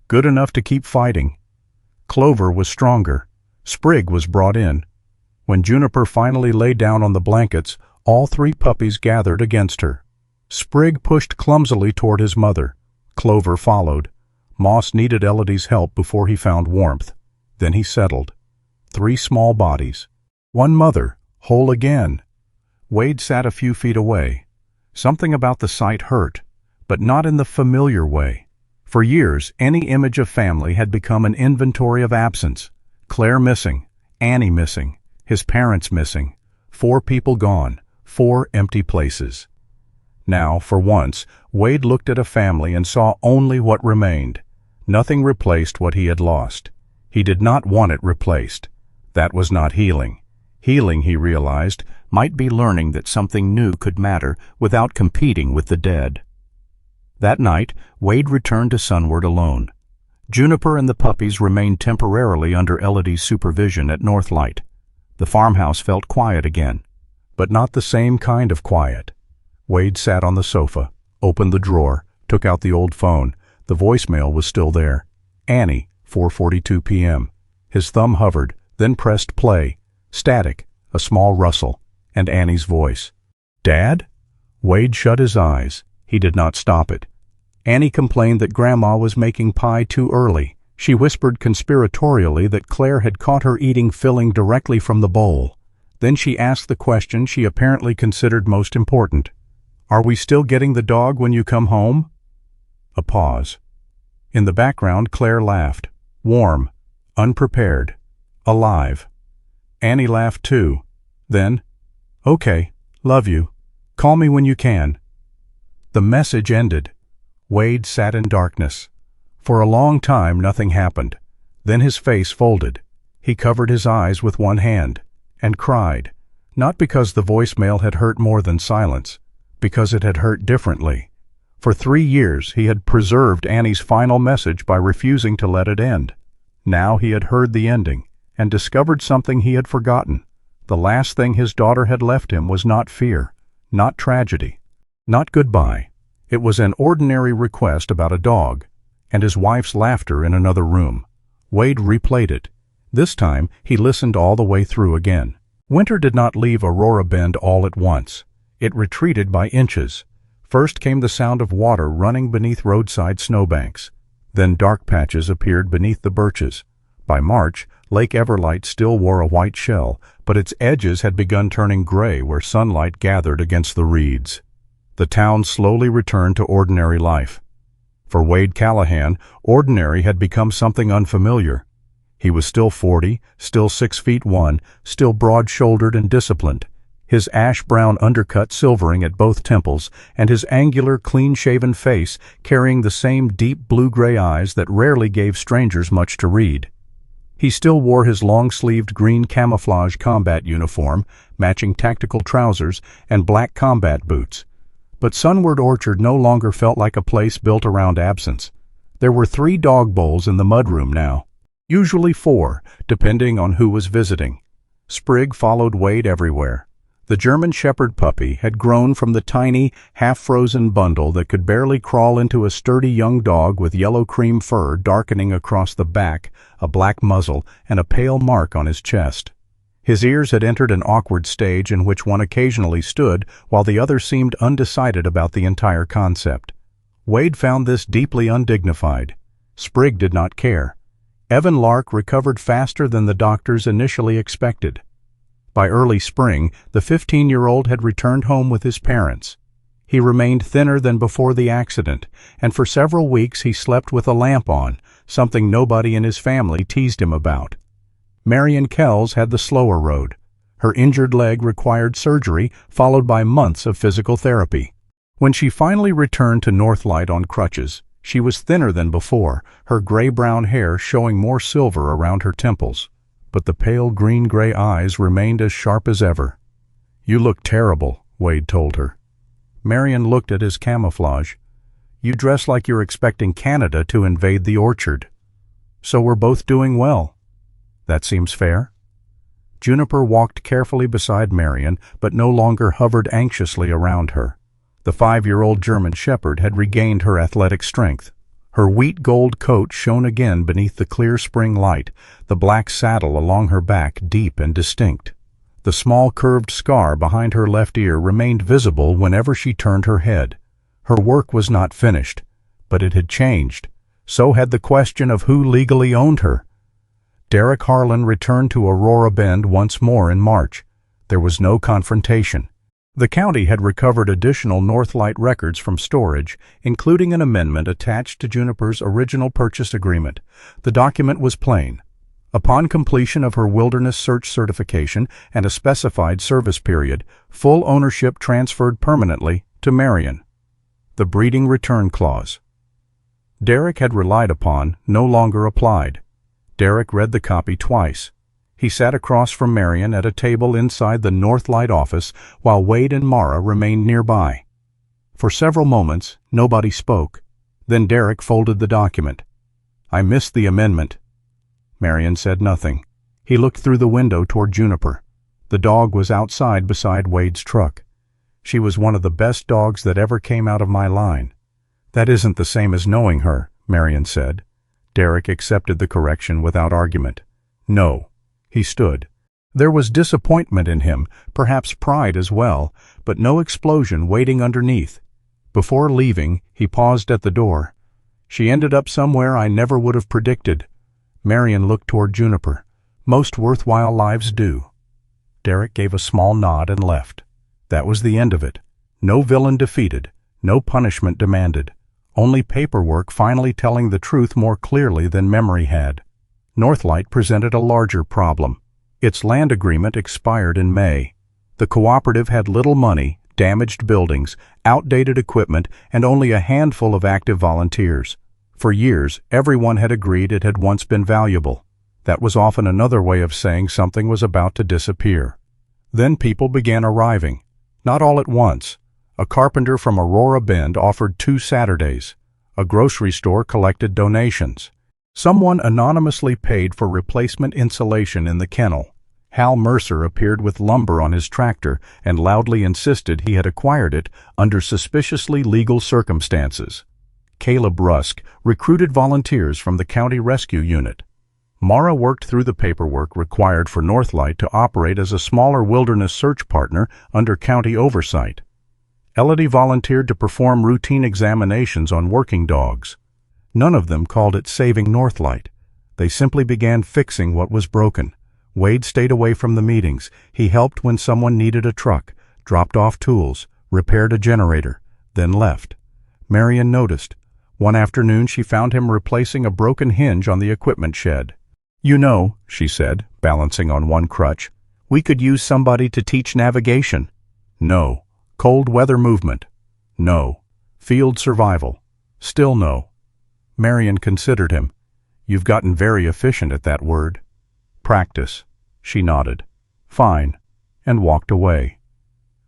"Good enough to keep fighting." Clover was stronger. Sprig was brought in. When Juniper finally lay down on the blankets, all 3 puppies gathered against her. Sprig pushed clumsily toward his mother. Clover followed. Moss needed Elodie's help before he found warmth. Then he settled. 3 small bodies. 1 mother, whole again. Wade sat a few feet away. Something about the sight hurt, but not in the familiar way. For years, any image of family had become an inventory of absence. Claire missing, Annie missing, his parents missing. 4 people gone, 4 empty places. Now, for once, Wade looked at a family and saw only what remained. Nothing replaced what he had lost. He did not want it replaced. That was not healing. Healing, he realized, might be learning that something new could matter without competing with the dead. That night, Wade returned to Sunward alone. Juniper and the puppies remained temporarily under Elodie's supervision at Northlight. The farmhouse felt quiet again, but not the same kind of quiet. Wade sat on the sofa, opened the drawer, took out the old phone. The voicemail was still there. Annie, 4:42 p.m. His thumb hovered, then pressed play. Static, a small rustle, and Annie's voice. "Dad?" Wade shut his eyes. He did not stop it. Annie complained that Grandma was making pie too early. She whispered conspiratorially that Claire had caught her eating filling directly from the bowl. Then she asked the question she apparently considered most important. "Are we still getting the dog when you come home?" A pause. In the background, Claire laughed. Warm, unprepared. alive. Annie laughed too. Then, "Okay, love you. Call me when you can." The message ended. Wade sat in darkness. For a long time nothing happened. Then his face folded. He covered his eyes with one hand and cried, not because the voicemail had hurt more than silence, because it had hurt differently. For 3 years he had preserved Annie's final message by refusing to let it end. Now he had heard the ending and discovered something he had forgotten. The last thing his daughter had left him was not fear, not tragedy, not goodbye. It was an ordinary request about a dog, and his wife's laughter in another room. Wade replayed it. This time he listened all the way through again. Winter did not leave Aurora Bend all at once. It retreated by inches. First came the sound of water running beneath roadside snowbanks. Then dark patches appeared beneath the birches. By March, Lake Everlight still wore a white shell, but its edges had begun turning gray where sunlight gathered against the reeds. The town slowly returned to ordinary life. For Wade Callahan, ordinary had become something unfamiliar. He was still 40, still 6'1", still broad-shouldered and disciplined, his ash-brown undercut silvering at both temples, and his angular, clean-shaven face carrying the same deep blue-gray eyes that rarely gave strangers much to read. He still wore his long-sleeved green camouflage combat uniform, matching tactical trousers, and black combat boots. But Sunward Orchard no longer felt like a place built around absence. There were 3 dog bowls in the mudroom now. Usually 4, depending on who was visiting. Sprig followed Wade everywhere. The German Shepherd puppy had grown from the tiny, half-frozen bundle that could barely crawl into a sturdy young dog with yellow cream fur darkening across the back, a black muzzle, and a pale mark on his chest. His ears had entered an awkward stage in which one occasionally stood while the other seemed undecided about the entire concept. Wade found this deeply undignified. Sprig did not care. Evan Lark recovered faster than the doctors initially expected. By early spring, the 15-year-old had returned home with his parents. He remained thinner than before the accident, and for several weeks he slept with a lamp on, something nobody in his family teased him about. Marion Kells had the slower road. Her injured leg required surgery, followed by months of physical therapy. When she finally returned to Northlight on crutches, she was thinner than before, her gray-brown hair showing more silver around her temples. But the pale green-gray eyes remained as sharp as ever. "You look terrible," Wade told her. Marion looked at his camouflage. "You dress like you're expecting Canada to invade the orchard." "So we're both doing well." "That seems fair." Juniper walked carefully beside Marion, but no longer hovered anxiously around her. The 5-year-old German Shepherd had regained her athletic strength. Her wheat gold coat shone again beneath the clear spring light, the black saddle along her back deep and distinct. The small curved scar behind her left ear remained visible whenever she turned her head. Her work was not finished, but it had changed. So had the question of who legally owned her. Derek Harlan returned to Aurora Bend once more in March. There was no confrontation. The county had recovered additional Northlight records from storage, including an amendment attached to Juniper's original purchase agreement. The document was plain. Upon completion of her wilderness search certification and a specified service period, full ownership transferred permanently to Marion. The breeding return clause Derek had relied upon no longer applied. Derek read the copy twice. He sat across from Marion at a table inside the Northlight office while Wade and Mara remained nearby. For several moments, nobody spoke. Then Derek folded the document. "I missed the amendment." Marion said nothing. He looked through the window toward Juniper. The dog was outside beside Wade's truck. "She was one of the best dogs that ever came out of my line." "That isn't the same as knowing her," Marion said. Derek accepted the correction without argument. "No." He stood. There was disappointment in him, perhaps pride as well, but no explosion waiting underneath. Before leaving, he paused at the door. "She ended up somewhere I never would have predicted." Marion looked toward Juniper. "Most worthwhile lives do." Derek gave a small nod and left. That was the end of it. No villain defeated, no punishment demanded. Only paperwork finally telling the truth more clearly than memory had. Northlight presented a larger problem. Its land agreement expired in May. The cooperative had little money, damaged buildings, outdated equipment, and only a handful of active volunteers. For years, everyone had agreed it had once been valuable. That was often another way of saying something was about to disappear. Then people began arriving. Not all at once. A carpenter from Aurora Bend offered 2 Saturdays. A grocery store collected donations. Someone anonymously paid for replacement insulation in the kennel. Hal Mercer appeared with lumber on his tractor and loudly insisted he had acquired it under suspiciously legal circumstances. Caleb Rusk recruited volunteers from the county rescue unit. Mara worked through the paperwork required for Northlight to operate as a smaller wilderness search partner under county oversight. Elodie volunteered to perform routine examinations on working dogs. None of them called it saving Northlight. They simply began fixing what was broken. Wade stayed away from the meetings. He helped when someone needed a truck, dropped off tools, repaired a generator, then left. Marion noticed. One afternoon she found him replacing a broken hinge on the equipment shed. "You know," she said, balancing on one crutch, "we could use somebody to teach navigation." "No." "Cold weather movement." "No." "Field survival." Still no. Marion considered him. "You've gotten very efficient at that word." "Practice." She nodded. "Fine," and walked away.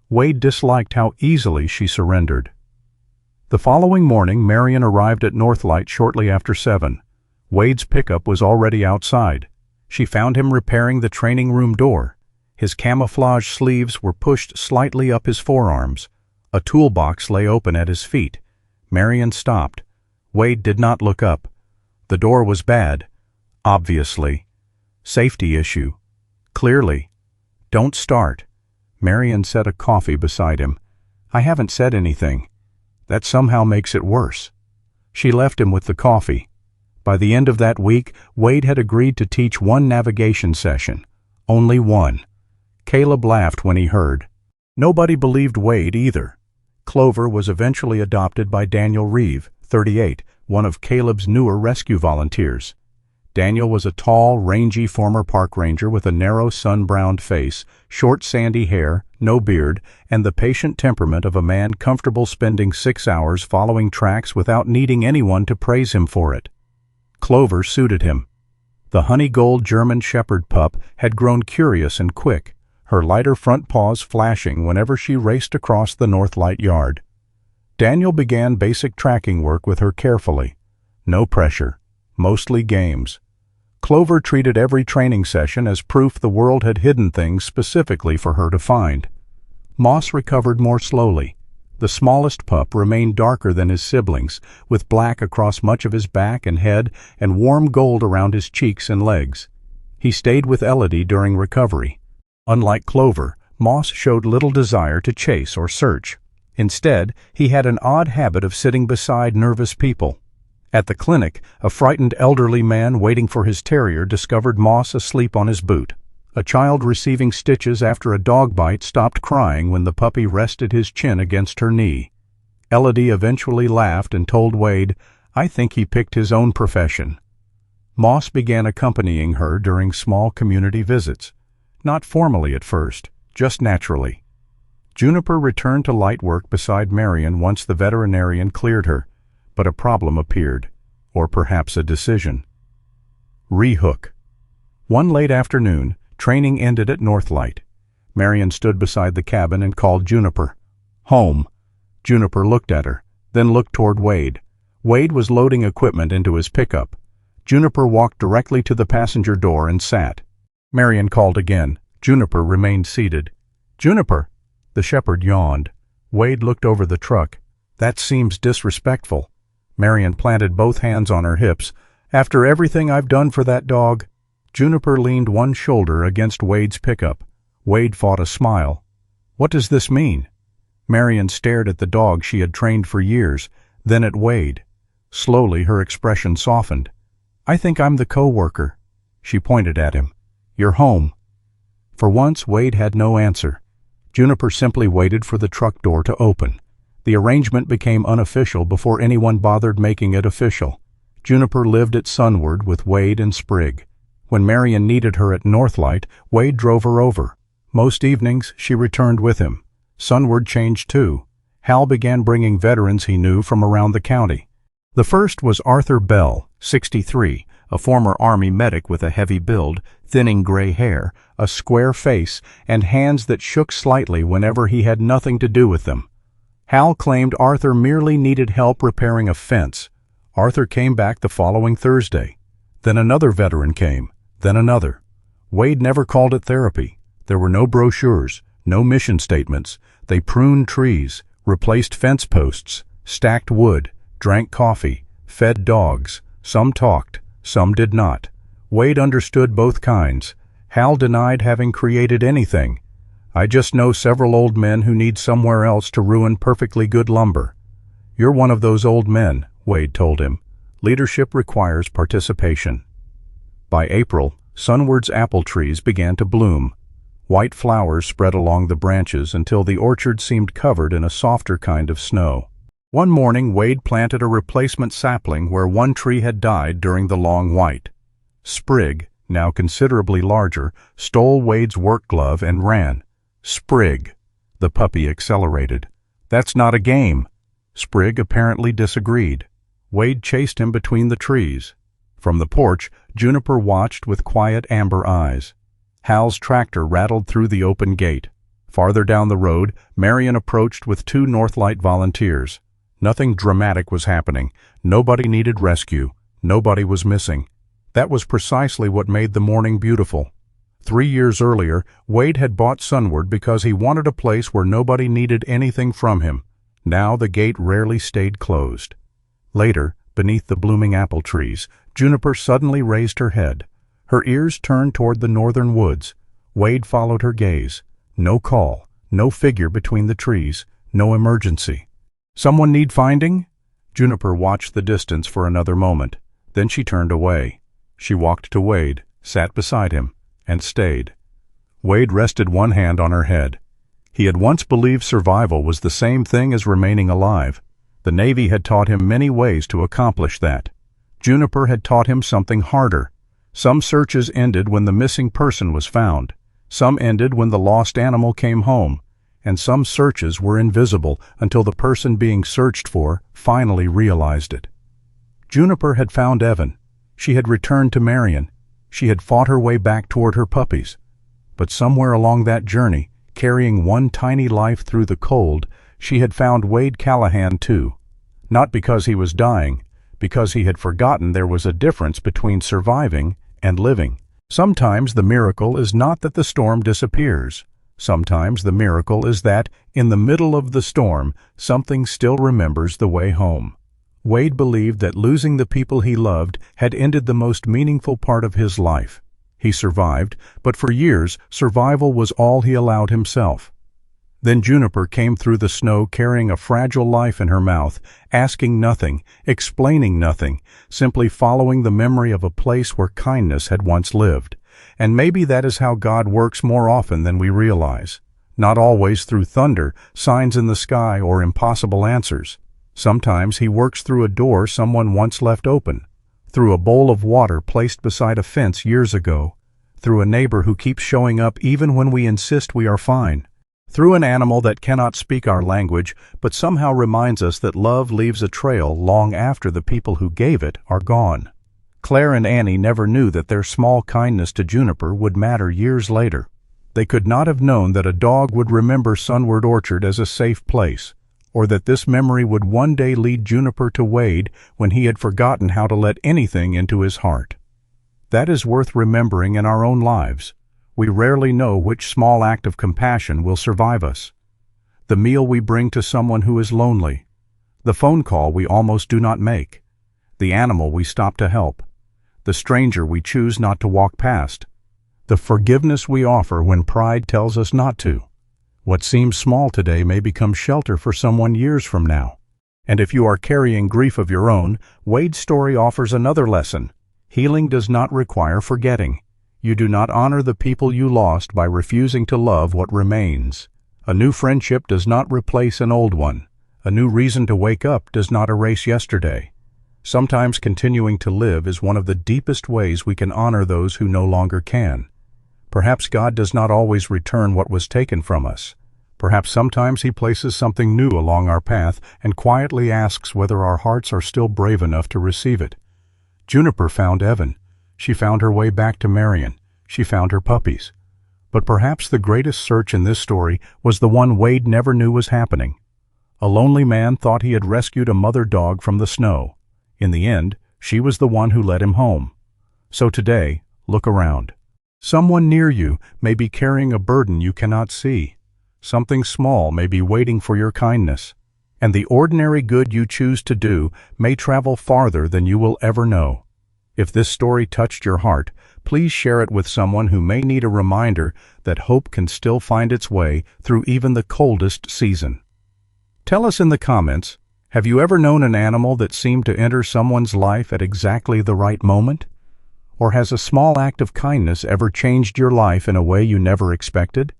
Wade disliked how easily she surrendered. The following morning, Marion arrived at Northlight shortly after 7. Wade's pickup was already outside. She found him repairing the training room door. His camouflage sleeves were pushed slightly up his forearms. A toolbox lay open at his feet. Marion stopped. Wade did not look up. The door was bad. Obviously. Safety issue. Clearly. "Don't start." Marion set a coffee beside him. "I haven't said anything." "That somehow makes it worse." She left him with the coffee. By the end of that week, Wade had agreed to teach 1 navigation session. Only 1. Caleb laughed when he heard. Nobody believed Wade either. Clover was eventually adopted by Daniel Reeve, 38, one of Caleb's newer rescue volunteers. Daniel was a tall, rangy former park ranger with a narrow, sun-browned face, short, sandy hair, no beard, and the patient temperament of a man comfortable spending 6 hours following tracks without needing anyone to praise him for it. Clover suited him. The honey-gold German Shepherd pup had grown curious and quick, her lighter front paws flashing whenever she raced across the Northlight yard. Daniel began basic tracking work with her carefully. No pressure, mostly games. Clover treated every training session as proof the world had hidden things specifically for her to find. Moss recovered more slowly. The smallest pup remained darker than his siblings, with black across much of his back and head and warm gold around his cheeks and legs. He stayed with Elodie during recovery. Unlike Clover, Moss showed little desire to chase or search. Instead, he had an odd habit of sitting beside nervous people. At the clinic, a frightened elderly man waiting for his terrier discovered Moss asleep on his boot. A child receiving stitches after a dog bite stopped crying when the puppy rested his chin against her knee. Elodie eventually laughed and told Wade, "I think he picked his own profession." Moss began accompanying her during small community visits. Not formally at first, just naturally. Juniper returned to light work beside Marion once the veterinarian cleared her, but a problem appeared, or perhaps a decision. Rehook. One late afternoon, training ended at Northlight. Marion stood beside the cabin and called Juniper. "Home." Juniper looked at her, then looked toward Wade. Wade was loading equipment into his pickup. Juniper walked directly to the passenger door and sat. Marion called again. Juniper remained seated. "Juniper!" The shepherd yawned. Wade looked over the truck. "That seems disrespectful." Marion planted both hands on her hips. "After everything I've done for that dog." Juniper leaned one shoulder against Wade's pickup. Wade fought a smile. "What does this mean?" Marion stared at the dog she had trained for years, then at Wade. Slowly her expression softened. "I think I'm the co-worker." She pointed at him. "You're home." For once, Wade had no answer. Juniper simply waited for the truck door to open. The arrangement became unofficial before anyone bothered making it official. Juniper lived at Sunward with Wade and Sprigg. When Marion needed her at Northlight, Wade drove her over. Most evenings, she returned with him. Sunward changed too. Hal began bringing veterans he knew from around the county. The first was Arthur Bell, 63, a former Army medic with a heavy build, thinning gray hair, a square face, and hands that shook slightly whenever he had nothing to do with them. Hal claimed Arthur merely needed help repairing a fence. Arthur came back the following Thursday. Then another veteran came, then another. Wade never called it therapy. There were no brochures, no mission statements. They pruned trees, replaced fence posts, stacked wood, drank coffee, fed dogs. Some talked, some did not. Wade understood both kinds. Hal denied having created anything. "I just know several old men who need somewhere else to ruin perfectly good lumber." "You're one of those old men," Wade told him. "Leadership requires participation." By April, Sunward's apple trees began to bloom. White flowers spread along the branches until the orchard seemed covered in a softer kind of snow. One morning, Wade planted a replacement sapling where one tree had died during the long white. Sprig, now considerably larger, stole Wade's work glove and ran. "Sprig!" The puppy accelerated. "That's not a game." Sprig apparently disagreed. Wade chased him between the trees. From the porch, Juniper watched with quiet amber eyes. Hal's tractor rattled through the open gate. Farther down the road, Marion approached with 2 Northlight volunteers. Nothing dramatic was happening. Nobody needed rescue. Nobody was missing. That was precisely what made the morning beautiful. 3 years earlier, Wade had bought Sunward because he wanted a place where nobody needed anything from him. Now the gate rarely stayed closed. Later, beneath the blooming apple trees, Juniper suddenly raised her head. Her ears turned toward the northern woods. Wade followed her gaze. No call, no figure between the trees, no emergency. "Someone need finding?" Juniper watched the distance for another moment. Then she turned away. She walked to Wade, sat beside him, and stayed. Wade rested one hand on her head. He had once believed survival was the same thing as remaining alive. The Navy had taught him many ways to accomplish that. Juniper had taught him something harder. Some searches ended when the missing person was found. Some ended when the lost animal came home. And some searches were invisible until the person being searched for finally realized it. Juniper had found Evan. She had returned to Marion. She had fought her way back toward her puppies. But somewhere along that journey, carrying one tiny life through the cold, she had found Wade Callahan too. Not because he was dying, because he had forgotten there was a difference between surviving and living. Sometimes the miracle is not that the storm disappears. Sometimes the miracle is that, in the middle of the storm, something still remembers the way home. Wade believed that losing the people he loved had ended the most meaningful part of his life. He survived, but for years, survival was all he allowed himself. Then Juniper came through the snow carrying a fragile life in her mouth, asking nothing, explaining nothing, simply following the memory of a place where kindness had once lived. And maybe that is how God works more often than we realize. Not always through thunder, signs in the sky, or impossible answers. Sometimes He works through a door someone once left open, through a bowl of water placed beside a fence years ago, through a neighbor who keeps showing up even when we insist we are fine, through an animal that cannot speak our language but somehow reminds us that love leaves a trail long after the people who gave it are gone. Claire and Annie never knew that their small kindness to Juniper would matter years later. They could not have known that a dog would remember Sunward Orchard as a safe place, or that this memory would one day lead Juniper to Wade when he had forgotten how to let anything into his heart. That is worth remembering in our own lives. We rarely know which small act of compassion will survive us. The meal we bring to someone who is lonely, the phone call we almost do not make, the animal we stop to help, the stranger we choose not to walk past, the forgiveness we offer when pride tells us not to. What seems small today may become shelter for someone years from now. And if you are carrying grief of your own, Wade's story offers another lesson. Healing does not require forgetting. You do not honor the people you lost by refusing to love what remains. A new friendship does not replace an old one. A new reason to wake up does not erase yesterday. Sometimes continuing to live is one of the deepest ways we can honor those who no longer can. Perhaps God does not always return what was taken from us. Perhaps sometimes He places something new along our path and quietly asks whether our hearts are still brave enough to receive it. Juniper found Evan. She found her way back to Marion. She found her puppies. But perhaps the greatest search in this story was the one Wade never knew was happening. A lonely man thought he had rescued a mother dog from the snow. In the end, she was the one who led him home. So today, look around. Someone near you may be carrying a burden you cannot see. Something small may be waiting for your kindness. And the ordinary good you choose to do may travel farther than you will ever know. If this story touched your heart, please share it with someone who may need a reminder that hope can still find its way through even the coldest season. Tell us in the comments, have you ever known an animal that seemed to enter someone's life at exactly the right moment? Or has a small act of kindness ever changed your life in a way you never expected?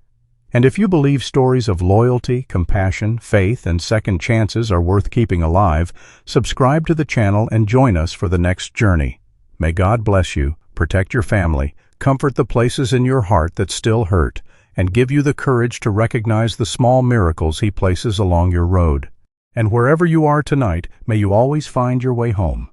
And if you believe stories of loyalty, compassion, faith, and second chances are worth keeping alive, subscribe to the channel and join us for the next journey. May God bless you, protect your family, comfort the places in your heart that still hurt, and give you the courage to recognize the small miracles He places along your road. And wherever you are tonight, may you always find your way home.